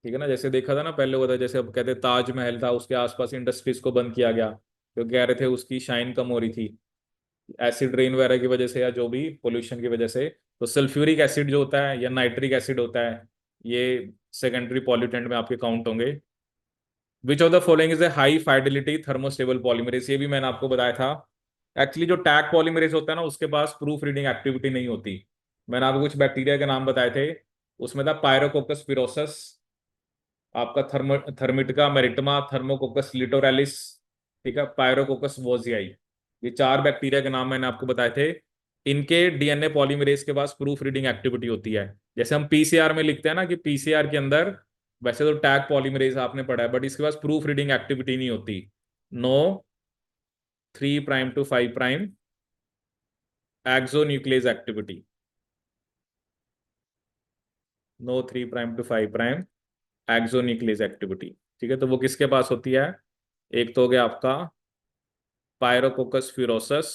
ठीक है ना। जैसे देखा था ना पहले, हुआ था जैसे अब कहते हैं ताजमहल था, उसके आसपास इंडस्ट्रीज को बंद किया गया तो कह रहे थे उसकी शाइन कम हो रही थी एसिड रेन वगैरह की वजह से, या जो भी पोल्यूशन की वजह से। तो सल्फ्यूरिक एसिड जो होता है या नाइट्रिक एसिड होता है, ये सेकेंडरी पॉल्यूटेंट में आपके काउंट होंगे। विच of the following is A high fidelity thermostable polymerase, ये भी मैंने आपको बताया था। एक्चुअली जो टैग पॉलीमरेज होता है ना, उसके पास प्रूफ रीडिंग एक्टिविटी नहीं होती। मैंने आपको कुछ बैक्टीरिया के नाम बताए थे, उसमें था पायरोकोकस पिरोसस, आपका थर्मिटिका मेरिटमा, थर्मोकोकस लिटोरैलिस, ठीक है, पायरोकोकस वोजियाई। ये चार बैक्टीरिया के नाम मैंने आपको बताए थे। इनके डीएनए पॉलीमरेज के पास प्रूफ रीडिंग एक्टिविटी होती है। जैसे हम पीसीआर में लिखते हैं ना कि पीसीआर के अंदर, वैसे तो टैग पॉलीमरेज आपने पढ़ा है, बट इसके पास प्रूफ रीडिंग एक्टिविटी नहीं होती। No 3' to 5' exonuclease activity, no 3' to 5' exonuclease activity, ठीक है। तो वो किसके पास होती है? एक तो हो गया आपका पायरोकोकस फ्यूरोसस,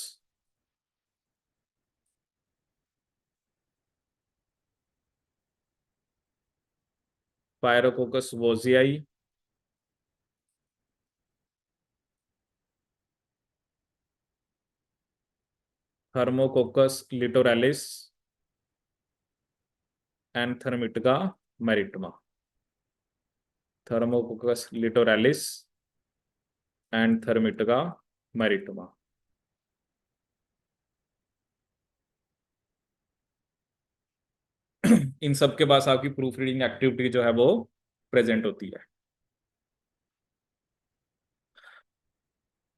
पायरोकोकस वोजियाई, थर्मोकोकस लिटोरैलिस एंड थर्मिटिका मेरिटमा। थर्मोकोकस लिटोरैलिस एंड थर्मिटिका मेरिटमा। इन सब के पास आपकी प्रूफ रीडिंग एक्टिविटी जो है वो प्रेजेंट होती है।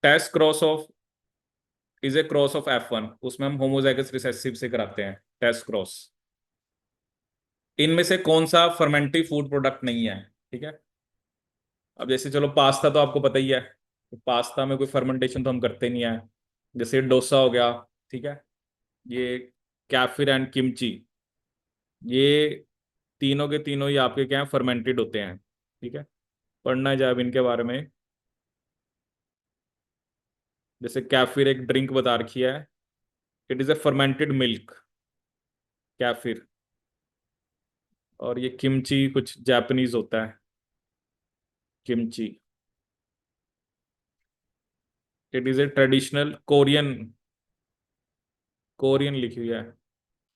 Test cross of is a cross of F1, उसमें हम होमोजाइगस रिसेसिव से कराते हैं टेस्ट क्रॉस। इनमें से कौन सा फर्मेंटिव फूड प्रोडक्ट नहीं है, ठीक है। अब जैसे चलो पास्ता तो आपको पता ही है, तो पास्ता में कोई फर्मेंटेशन तो हम करते नहीं है। जैसे डोसा हो गया, ठीक है, ये कैफिर एंड किमची, ये तीनों के तीनों ही आपके क्या है, फर्मेंटेड होते हैं, ठीक है। पढ़ना है जब इनके बारे में। जैसे कैफिर एक ड्रिंक बता रखी है, it is a fermented milk, kefir. और ये किमची कुछ जापानीज होता है, kimchi. It is a traditional Korean, Korean लिखी हुई है,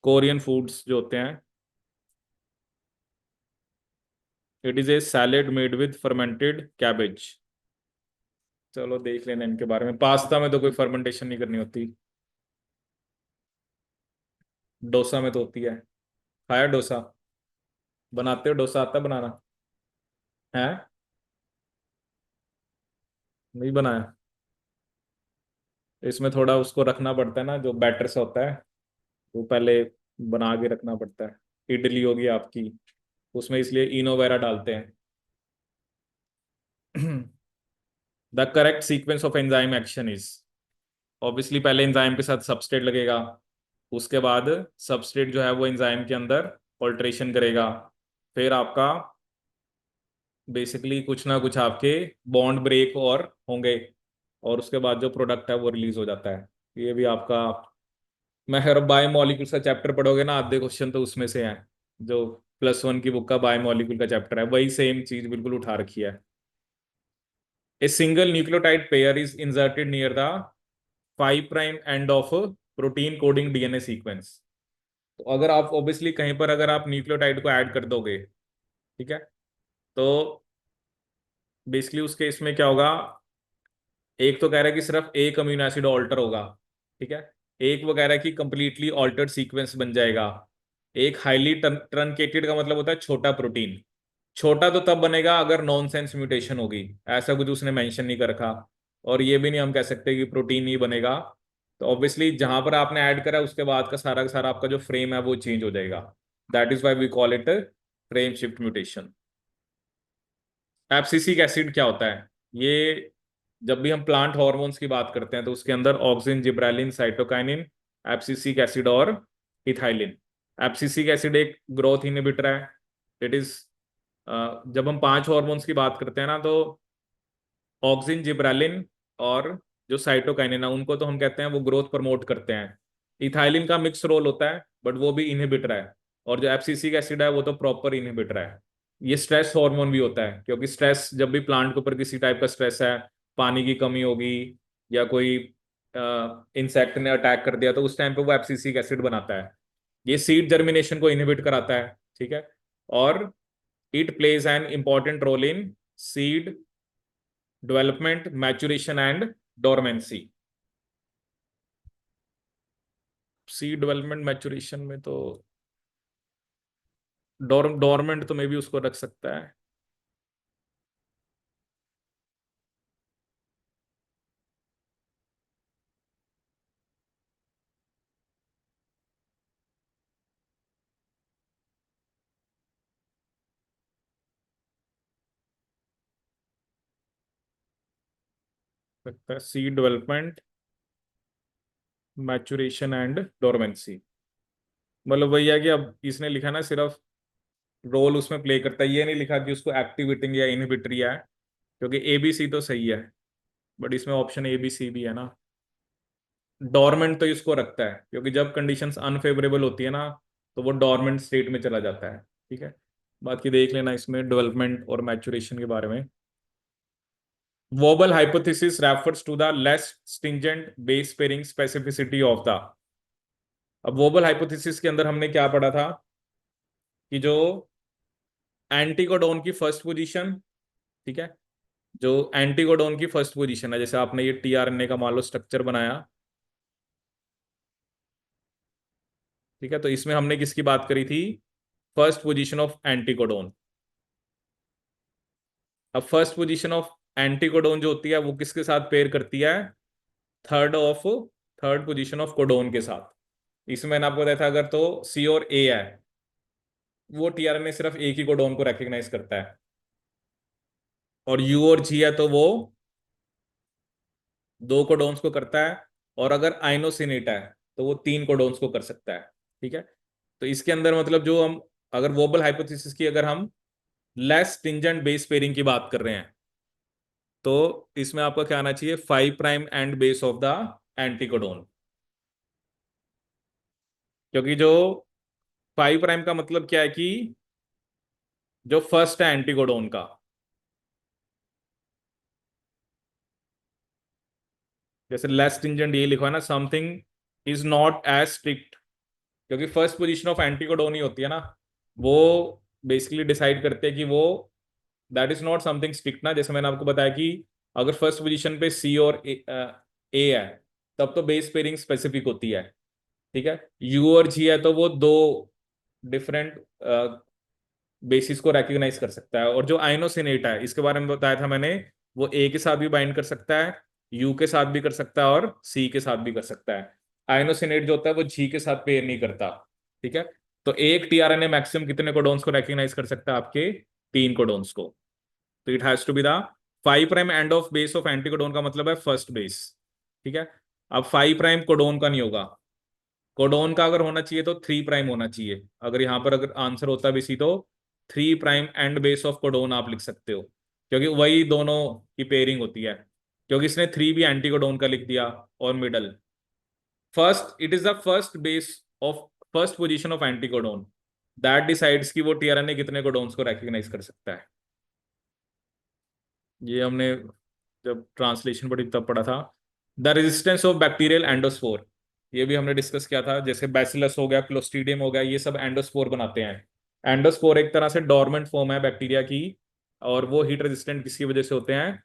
कोरियन फूड्स जो होते हैं। It is a salad made with fermented cabbage. चलो देख लेना इनके बारे में। पास्ता में तो कोई फर्मेंटेशन नहीं करनी होती, डोसा में तो होती है। खाया डोसा? बनाते हो डोसा? आता है बनाना? है? नहीं बनाया? इसमें थोड़ा उसको रखना पड़ता है ना, जो बैटर सा होता है वो पहले बना के रखना पड़ता है। इडली होगी आपकी, उसमें इसलिए इनो वगैरह डालते हैं। The correct sequence of enzyme action is, obviously पहले एंजाइम के साथ सबस्ट्रेट लगेगा, उसके बाद सबस्ट्रेट जो है वो एंजाइम के अंदर ऑल्ट्रेशन करेगा, फिर आपका बेसिकली कुछ ना कुछ आपके बॉन्ड ब्रेक और होंगे, और उसके बाद जो प्रोडक्ट है वो रिलीज हो जाता है। ये भी आपका, मैं हर बायोमोलिक्यूल्स का चैप्टर पढ़ोगे ना, आधे क्वेश्चन तो उसमें से हैं। जो +1 की बुक का बायोमोलिक्यूल का चैप्टर है, वही सेम चीज बिल्कुल उठा रखी है। A single nucleotide pair is inserted near the 5' end of protein coding DNA sequence. तो अगर आप ऑब्वियसली कहीं पर अगर आप न्यूक्लियोटाइड को ऐड कर दोगे, ठीक है, तो बेसिकली उसके इसमें क्या होगा, एक तो कह रहा है कि सिर्फ एक अमीनो एसिड ऑल्टर होगा, ठीक है। एक वो कह रहा है कि कंप्लीटली ऑल्टर्ड सीक्वेंस बन जाएगा। एक हाईली ट्रंकेटेड का मतलब होता है छोटा प्रोटीन। छोटा तो तब बनेगा अगर नॉनसेंस म्यूटेशन होगी, ऐसा कुछ उसने मेंशन नहीं कर रखा। और ये भी नहीं हम कह सकते कि प्रोटीन नहीं बनेगा। तो ऑब्वियसली जहां पर आपने ऐड करा उसके बाद का सारा आपका जो फ्रेम है वो चेंज हो जाएगा। That is why we call it frame shift mutation. Abscisic acid क्या होता है? ये जब भी हम प्लांट हॉर्मोन्स की बात करते हैं तो उसके अंदर auxin, gibberellin, cytokinin, abscisic acid और इथाइलिन। एब्सिसिक एसिड एक ग्रोथ इनहिबिटर है। इट इज, जब हम पांच हॉर्मोन्स की बात करते हैं ना तो ऑक्सिन, जिब्रेलिन और जो साइटोकाइनिन है उनको तो हम कहते हैं वो ग्रोथ प्रमोट करते हैं। इथाइलिन का मिक्स रोल होता है बट वो भी इनहिबिटर है। और जो एब्सिसिक एसिड है वो तो प्रॉपर इनहिबिटर है। ये स्ट्रेस हार्मोन भी होता है, क्योंकि स्ट्रेस जब भी प्लांट के ऊपर किसी टाइप का स्ट्रेस है, पानी की कमी होगी या कोई इंसेक्ट ने अटैक कर दिया, तो उस टाइम पे वो एब्सिसिक एसिड बनाता है। ये सीड जर्मिनेशन को इनहिबिट कराता है, ठीक है। और it plays an important role in seed development, maturation and dormancy. Seed development maturation में तो डोरमेंट तो मे भी उसको रख सकता है। सकता है seed development, maturation and dormancy. मतलब वही है कि अब इसने लिखा ना सिर्फ रोल उसमें प्ले करता है, ये नहीं लिखा कि उसको एक्टिवेटिंग या इनहिबिटरी है। क्योंकि एबीसी तो सही है बट इसमें ऑप्शन एबीसी भी है ना। डोरमेंट तो इसको रखता है क्योंकि जब कंडीशंस अनफेवरेबल होती है ना तो वो डोरमेंट स्टेट में चला जाता है, ठीक है। बाकी देख लेना इसमें डेवलपमेंट और मैच्योरेशन के बारे में। Wobble hypothesis refers to the less stringent base pairing specificity of the. अब वोबल हाइपोथेसिस के अंदर हमने क्या पढ़ा था कि जो एंटीकोडोन की फर्स्ट पोजीशन, ठीक है, जो एंटीकोडोन की फर्स्ट पोजीशन है, जैसे आपने ये टीआरएनए का मान लो स्ट्रक्चर बनाया, ठीक है, तो इसमें हमने किसकी बात करी थी? First position of anticodon. अब फर्स्ट पोजीशन ऑफ एंटीकोडोन जो होती है वो किसके साथ पेयर करती है? Third of third position of codon के साथ। इसमें मैंने आपको बताया था अगर तो सी और ए है, वो टीआरएनए सिर्फ एक ही कोडोन को रेकग्नाइज करता है। और यू और जी है तो वो दो कोडोन्स को करता है। और अगर आइनोसिनेट है तो वो तीन कोडोन्स को कर सकता है, ठीक है। तो इसके अंदर मतलब जो हम, अगर वोबल हाइपोथेसिस की अगर हम लेस स्टिंजेंट बेस पेयरिंग की बात कर रहे हैं तो इसमें आपका क्या आना चाहिए? 5' and base of the anticodon. क्योंकि जो 5' का मतलब क्या है कि जो फर्स्ट है एंटीकोडोन का, जैसे लेस स्टिंजेंट ये लिखा है ना, something is not as strict. क्योंकि फर्स्ट पोजीशन ऑफ एंटीकोडोन ही होती है ना, वो बेसिकली डिसाइड करते हैं कि वो that is not something strict ना। जैसे मैंने आपको बताया कि अगर फर्स्ट पोजीशन पे सी और ए है तब तो बेस पेयरिंग स्पेसिफिक होती है, ठीक है। यू और जी है तो वो दो डिफरेंट बेसिस को रेकग्नाइज कर सकता है। और जो आइनोसिनेट है इसके बारे में बताया था मैंने, वो ए के साथ भी बाइंड कर सकता है, यू के साथ भी कर सकता है और सी के साथ भी कर सकता है। आइनोसिनेट जो होता है वो जी के साथ पेयर नहीं करता, ठीक है। तो एक टीआरएनए मैक्सिमम कितने कोडोन्स को रेकग्नाइज कर सकता है? आपके तीन कोडोन्स को। तो it has to be the 5' end of base of anticodon का मतलब है फर्स्ट बेस, ठीक है। अब 5' कोडोन का नहीं होगा। कोडोन का अगर होना चाहिए तो 3' होना चाहिए। अगर यहाँ पर अगर आंसर होता भी सी तो 3' एंड बेस ऑफ कोडोन आप लिख सकते हो, क्योंकि वही दोनों की पेयरिंग होती है। क्योंकि इसने थ्री भी एंटीकोडोन का लिख दिया और middle. First, it is the first base of first position of anticodon that decides कि वो टीआरएनए कितने कोडोन्स को रेकग्नाइज कर सकता है। ये हमने जब ट्रांसलेशन पढ़ी तब पढ़ा था। The resistance of bacterial endospore, ये भी हमने डिस्कस किया था। जैसे बैसिलस हो गया, क्लोस्ट्रीडियम हो गया, ये सब एंडोस्पोर बनाते हैं। एंडोस्पोर एक तरह से डोरमेंट फॉर्म है बैक्टीरिया की। और वो हीट रेजिस्टेंट किसकी वजह से होते हैं?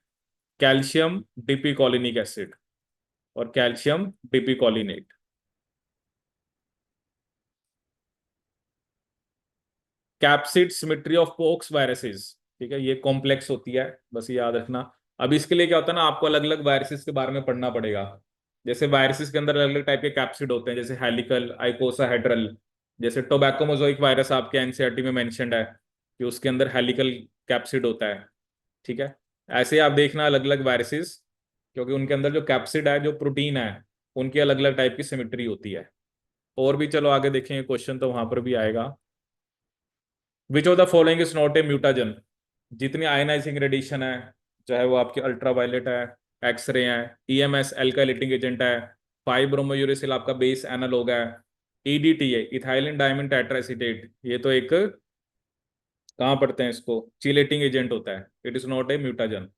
कैल्शियम डिपिकोलिनिक एसिड और calcium dipicolinate. Capsid symmetry of pox viruses, ठीक है, ये कॉम्प्लेक्स होती है, बस ये याद रखना। अब इसके लिए क्या होता है ना, आपको अलग अलग वायरसेस के बारे में पढ़ना पड़ेगा। जैसे वायरसेस के अंदर अलग अलग टाइप के कैप्सिड होते हैं, जैसे हेलिकल, आइकोसाहेड्रल। जैसे टोबैको मोज़ोइक वायरस आपके एनसीईआरटी में मेंशन्ड है कि उसके अंदर हेलिकल कैप्सिड होता है, ठीक है। ऐसे आप देखना अलग अलग वायरसेस, क्योंकि उनके अंदर जो कैप्सिड है, जो प्रोटीन है, उनकी अलग अलग टाइप की सिमेट्री होती है। और भी चलो आगे देखेंगे क्वेश्चन, तो वहां पर भी आएगा। विच of the following is not a mutagen. जितनी आयनाइजिंग रेडिएशन है, चाहे वो आपकी अल्ट्रावायलेट है, एक्सरे है, ईएमएस एल्काइलेटिंग एजेंट है, 5 ब्रोमोयूरेसिल आपका बेस एनालॉग है, ईडीटी है, इथाइलिन डायमंड टेट्राएसीटेट, ये तो एक कहाँ पढ़ते हैं इसको, चिलेटिंग एजेंट होता है। It is not a mutagen.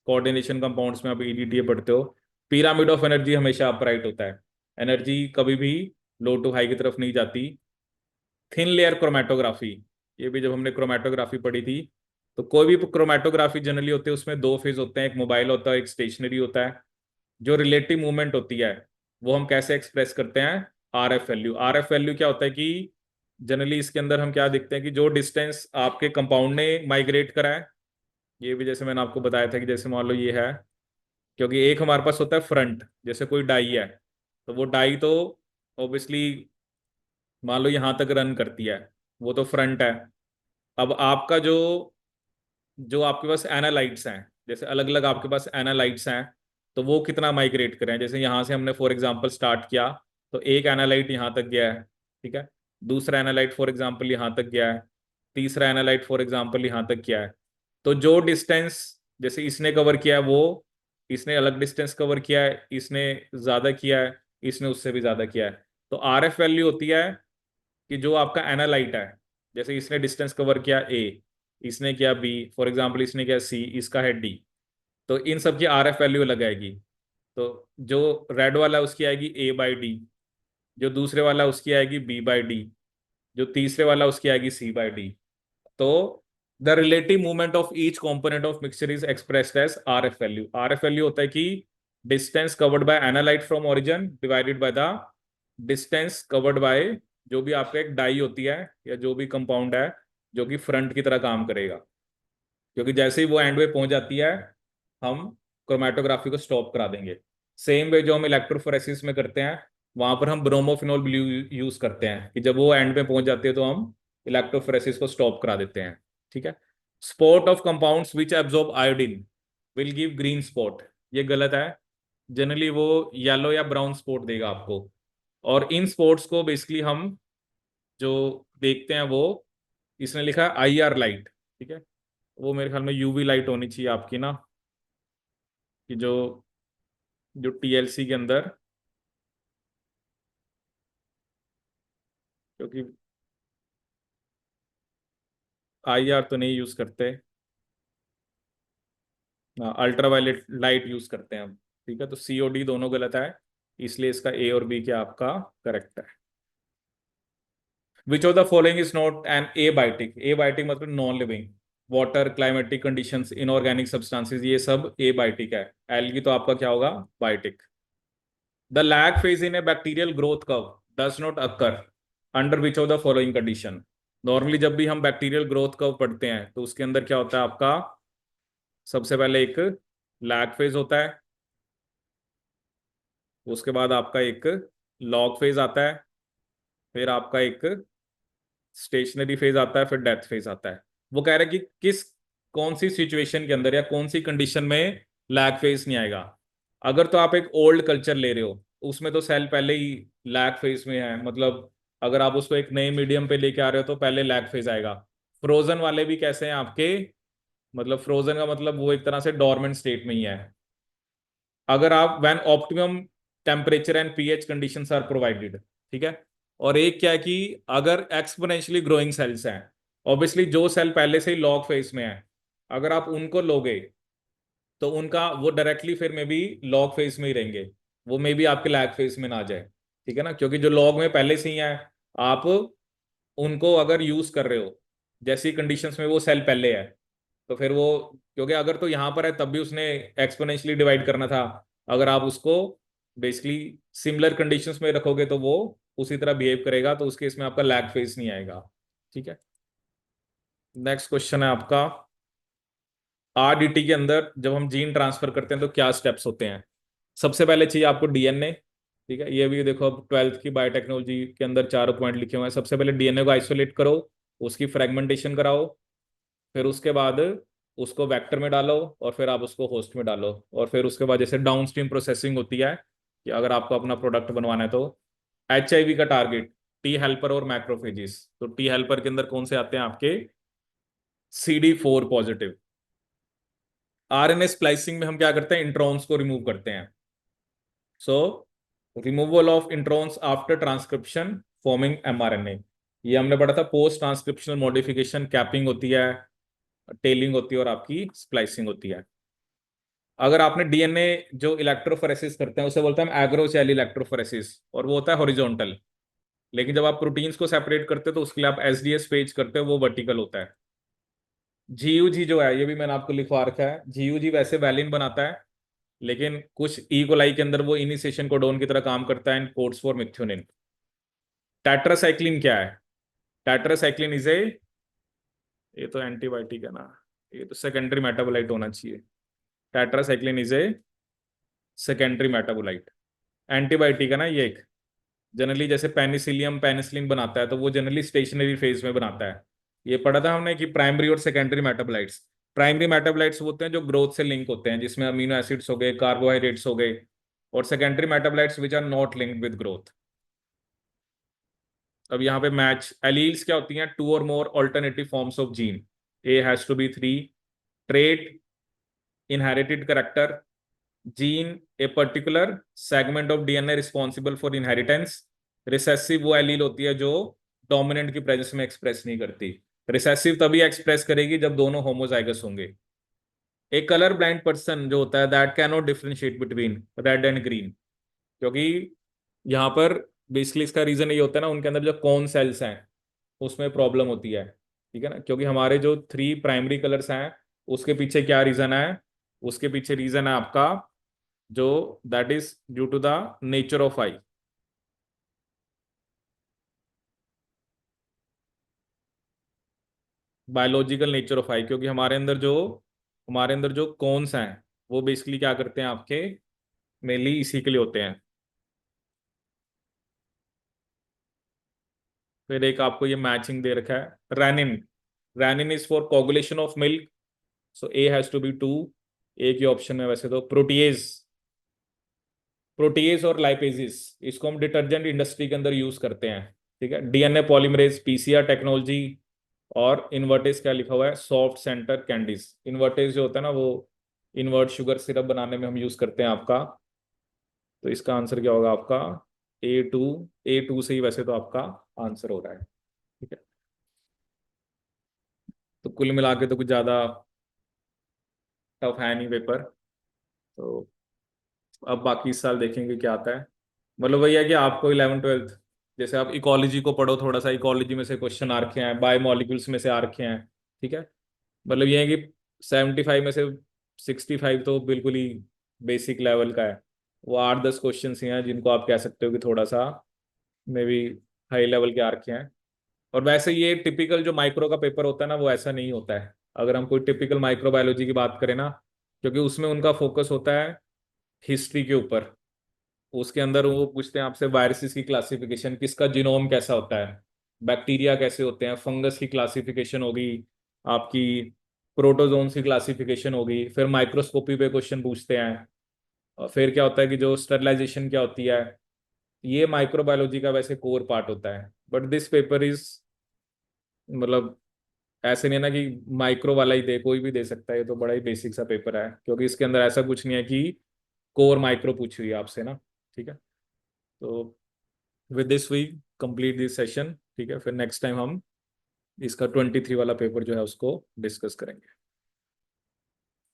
Coordination compounds में आप ईडीटी पढ़ते हो। पिरामिड ऑफ एनर्जी हमेशा अपराइट होता है, एनर्जी कभी भी लो टू हाई की तरफ नहीं जाती। थिन लेयर क्रोमेटोग्राफी, ये भी जब हमने क्रोमेटोग्राफी पढ़ी थी, तो कोई भी क्रोमेटोग्राफी जनरली होती है उसमें दो फेज होते हैं, एक मोबाइल होता है, एक स्टेशनरी होता है। जो रिलेटिव मूवमेंट होती है वो हम कैसे एक्सप्रेस करते हैं, are F value. R F value क्या होता है कि जनरली इसके अंदर हम क्या देखते हैं कि जो डिस्टेंस आपके कंपाउंड ने माइग्रेट करा है, ये भी जैसे मैंने आपको बताया था कि जैसे मान लो ये है, क्योंकि एक हमारे पास होता है फ्रंट, जैसे कोई डाई है, तो वो डाई तो ऑब्वियसली मान लो यहां तक रन करती है, वो तो फ्रंट है। अब आपका जो जो आपके पास एनालाइट्स हैं, जैसे अलग अलग आपके पास एनालाइट्स हैं, तो वो कितना माइग्रेट करें। जैसे यहाँ से हमने फॉर एग्जांपल स्टार्ट किया, तो एक एनालाइट यहाँ तक गया है, ठीक है। दूसरा एनालाइट फॉर एग्जांपल यहाँ तक गया है, तीसरा एनालाइट फॉर एग्जांपल यहाँ तक गया है। तो जो डिस्टेंस जैसे इसने कवर किया है, वो इसने अलग डिस्टेंस कवर किया है, इसने ज्यादा किया है, इसने उससे भी ज्यादा किया है। तो आर एफ वैल्यू होती है कि जो आपका एनालाइट है, जैसे इसने डिस्टेंस कवर किया ए, इसने किया बी, फॉर एग्जांपल इसने किया सी, इसका है डी, तो इन सब की आर एफ वैल्यू अलग आएगी। तो जो रेड वाला है उसकी आएगी ए बाई डी, जो दूसरे वाला है उसकी आएगी बी बाई डी, जो तीसरे वाला है उसकी आएगी सी बाई डी। तो the relative movement of each component of mixture is expressed as R F value. R F value होता है कि distance covered by analyte from origin divided by the distance covered by जो भी आपका एक डाई होती है या जो भी कंपाउंड है जो कि फ्रंट की तरह काम करेगा। क्योंकि जैसे ही वो एंड पे पहुंच जाती है, हम क्रोमेटोग्राफी को स्टॉप करा देंगे। सेम वे जो हम इलेक्ट्रोफोरेसिस में करते हैं, वहां पर हम ब्रोमोफिनोल ब्लू यूज करते हैं कि जब वो एंड पे पहुंच जाती है तो हम इलेक्ट्रोफोरेसिस को स्टॉप करा देते हैं, ठीक है। Spot of compounds which absorb iodine will give green spot, ये गलत है। जनरली वो येलो या ब्राउन स्पॉट देगा आपको। और इन स्पॉट्स को बेसिकली हम जो देखते हैं वो, इसने लिखा है आई आर लाइट, ठीक है। वो मेरे ख्याल में यूवी लाइट होनी चाहिए आपकी ना, कि जो जो टीएलसी के अंदर, क्योंकि आई आर तो नहीं यूज करते, अल्ट्रावायलेट लाइट यूज करते हैं हम, ठीक है। तो सीओडी दोनों गलत है, इसलिए इसका ए और बी क्या आपका करेक्ट है। Which of the following is not an abiotic. Abiotic मतलब non living. Water, climatic conditions, inorganic substances, ये सब एबायोटिक है। एल्गी तो आपका क्या होगा, biotic. The lag phase in a bacterial growth curve does not occur under which of the following condition. Normally जब भी हम बैक्टीरियल ग्रोथ कर्व पढ़ते हैं तो उसके अंदर क्या होता है आपका, सबसे पहले एक लैग फेज होता है, उसके बाद आपका एक लॉग फेज आता है, फिर आपका एक स्टेशनरी फेज आता है, फिर डेथ फेज आता है। वो कह रहे हैं कि किस कौन सी सिचुएशन के अंदर या कौन सी कंडीशन में लैग फेज नहीं आएगा। अगर तो आप एक ओल्ड कल्चर ले रहे हो, उसमें तो सेल पहले ही लैग फेज में है, मतलब अगर आप उसको एक नए मीडियम पे लेके आ रहे हो तो पहले लैग फेज आएगा। फ्रोजन वाले भी कैसे हैं आपके, मतलब फ्रोजन का मतलब वो एक तरह से डोरमेंट स्टेट में ही है। अगर आप when optimum temperature and pH conditions are provided, ठीक है। और एक क्या है कि अगर एक्सपोनेंशियली ग्रोइंग सेल्स हैं, ऑब्वियसली जो सेल पहले से ही लॉग फेज में है, अगर आप उनको लोगे तो उनका वो डायरेक्टली फिर में भी लॉग फेज में ही रहेंगे, वो मे भी आपके लैग फेज में ना जाए, ठीक है ना। क्योंकि जो लॉग में पहले से ही है, आप उनको अगर यूज कर रहे हो, जैसी कंडीशंस में वो सेल पहले है, तो फिर वो, क्योंकि अगर तो यहाँ पर है तब भी उसने एक्सपोनेंशियली डिवाइड करना था, अगर आप उसको बेसिकली सिमिलर कंडीशंस में रखोगे तो वो उसी तरह बिहेव करेगा, तो उस केस में आपका लैग फेज नहीं आएगा। ठीक है। नेक्स्ट क्वेश्चन है आपका, आरडीटी के अंदर जब हम जीन ट्रांसफर करते हैं तो क्या स्टेप्स होते हैं। सबसे पहले चाहिए आपको डीएनए। ठीक है, ये भी देखो अब 12th की बायोटेक्नोलॉजी के अंदर चारों पॉइंट लिखे हुए हैं। सबसे पहले डीएनए को आइसोलेट करो, उसकी फ्रेगमेंटेशन कराओ, फिर उसके बाद उसको वेक्टर में डालो, और फिर आप उसको होस्ट में डालो, और फिर उसके बाद जैसे डाउनस्ट्रीम प्रोसेसिंग होती है कि अगर आपको अपना प्रोडक्ट बनवाना है तो एचआईवी का टारगेट टी हेल्पर और मैक्रोफेजिस। तो टी हेल्पर के अंदर कौन से आते हैं आपके, CD4 पॉजिटिव। आरएनए स्प्लाइसिंग में हम क्या करते हैं, इंट्रॉन्स को रिमूव करते हैं। सो removal of introns after transcription forming mRNA, ये हमने पढ़ा था। पोस्ट ट्रांसक्रिप्शनल मॉडिफिकेशन, कैपिंग होती है, टेलिंग होती है, और आपकी स्प्लाइसिंग होती है। अगर आपने डीएनए जो इलेक्ट्रोफोरेसिस करते हैं उसे बोलते हैं एग्रोचैली इलेक्ट्रोफोरेसिस, और वो होता है हॉरिजॉन्टल। लेकिन जब आप प्रोटीन्स को सेपरेट करते हो तो उसके लिए आप एसडीएस पेज करते हो, वो वर्टिकल होता है। जीयूजी जो है, ये भी मैंने आपको लिखवा रखा है, जीयूजी वैसे वैलिन बनाता है, लेकिन कुछ ई कोलाई के अंदर वो इनिशिएशन कोडोन की तरह काम करता है इन कोड्स फॉर मिथ्योनिन। टेट्रासाइक्लिन क्या है, टेट्रासाइक्लिन इज ए, ये तो एंटीबायोटिक है ना, ये तो सेकेंडरी मेटाबोलाइट होना चाहिए। Tetracycline is a secondary metabolite, antibiotic है ना ये एक। जनरली जैसे पेनिसिलियम पेनिसिलिन बनाता है तो वो जनरली स्टेशनरी फेज में बनाता है। ये पढ़ा था हमने कि प्राइमरी और सेकेंडरी मेटाबोलाइट्स, प्राइमरी मेटाबोलाइट्स होते हैं जो ग्रोथ से लिंक होते हैं, जिसमें अमीनो एसिड्स हो गए, कार्बोहाइड्रेट्स हो गए, और secondary metabolites which are not linked with growth. अब यहाँ पे मैच एलील्स क्या होती हैं, टू और more alternative forms of gene, a has to be three, trait, inherited character, gene a particular segment of DNA responsible for inheritance, recessive वो एलील होती है जो डोमिनेंट की प्रेजेंस में एक्सप्रेस नहीं करती। रिसेसिव तभी एक्सप्रेस करेगी जब दोनों होमोजाइगस होंगे। एक कलर ब्लाइंड पर्सन जो होता है that can not differentiate between red and green, क्योंकि यहाँ पर बेसिकली इसका रीजन ये होता है ना, उनके अंदर जो कॉन सेल्स हैं उसमें प्रॉब्लम होती है। ठीक है ना, क्योंकि हमारे जो 3 प्राइमरी कलर्स हैं उसके पीछे क्या रीजन है, उसके पीछे रीजन है आपका जो that is due to the nature of eye. Biological nature of eye, क्योंकि हमारे अंदर जो कॉन्स हैं वो बेसिकली क्या करते हैं आपके, मेनली इसी के लिए होते हैं। फिर एक आपको ये मैचिंग दे रखा है, rennin, rennin is for coagulation of milk, so A has to be two. एक ही ऑप्शन है वैसे तो, प्रोटीएज, प्रोटीएज और लाइपेजिस, इसको हम डिटर्जेंट इंडस्ट्री के अंदर यूज करते हैं। ठीक है, डीएनए पॉलीमरेज, पीसीआर टेक्नोलॉजी, और इन्वर्टेज क्या लिखा हुआ है, सॉफ्ट सेंटर कैंडीज। इन्वर्टेज जो होता है ना वो इन्वर्ट शुगर सिरप बनाने में हम यूज करते हैं आपका। तो इसका आंसर क्या होगा आपका, A2, A2 से ही वैसे तो आपका आंसर हो रहा है। ठीक है, तो कुल मिला के तो कुछ ज्यादा टफ है नहीं पेपर। तो अब बाकी इस साल देखेंगे क्या आता है। मतलब वही है कि आपको 11th 12th, जैसे आप इकोलॉजी को पढ़ो थोड़ा सा, इकोलॉजी में से क्वेश्चन आ रखे हैं, बायोमोलिक्यूल्स में से आ रखे हैं। ठीक है, मतलब ये है कि 75 में से 65 तो बिल्कुल ही बेसिक लेवल का है। वो 8-10 क्वेश्चन ही हैं जिनको आप कह सकते हो कि थोड़ा सा मे बी हाई लेवल के आ रखे हैं। और वैसे ये टिपिकल जो माइक्रो का पेपर होता है ना वो ऐसा नहीं होता है, अगर हम कोई टिपिकल माइक्रोबायोलॉजी की बात करें ना, क्योंकि उसमें उनका फोकस होता है हिस्ट्री के ऊपर। उसके अंदर वो पूछते हैं आपसे वायरसेस की क्लासिफिकेशन, किसका जीनोम कैसा होता है, बैक्टीरिया कैसे होते हैं, फंगस की क्लासिफिकेशन होगी आपकी, प्रोटोजोन्स की क्लासिफिकेशन होगी, फिर माइक्रोस्कोपी पे क्वेश्चन पूछते हैं, और फिर क्या होता है कि जो स्टरलाइजेशन क्या होती है, ये माइक्रोबायोलॉजी का वैसे कोर पार्ट होता है। बट दिस पेपर इज, मतलब ऐसे नहीं है ना कि माइक्रो वाला ही दे, कोई भी दे सकता है, ये तो बड़ा ही बेसिक सा पेपर है, क्योंकि इसके अंदर ऐसा कुछ नहीं है कि कोर माइक्रो पूछी हुई है आपसे ना। ठीक है, तो with this we complete this session. ठीक है, फिर नेक्स्ट टाइम हम इसका 23 वाला पेपर जो है उसको डिस्कस करेंगे।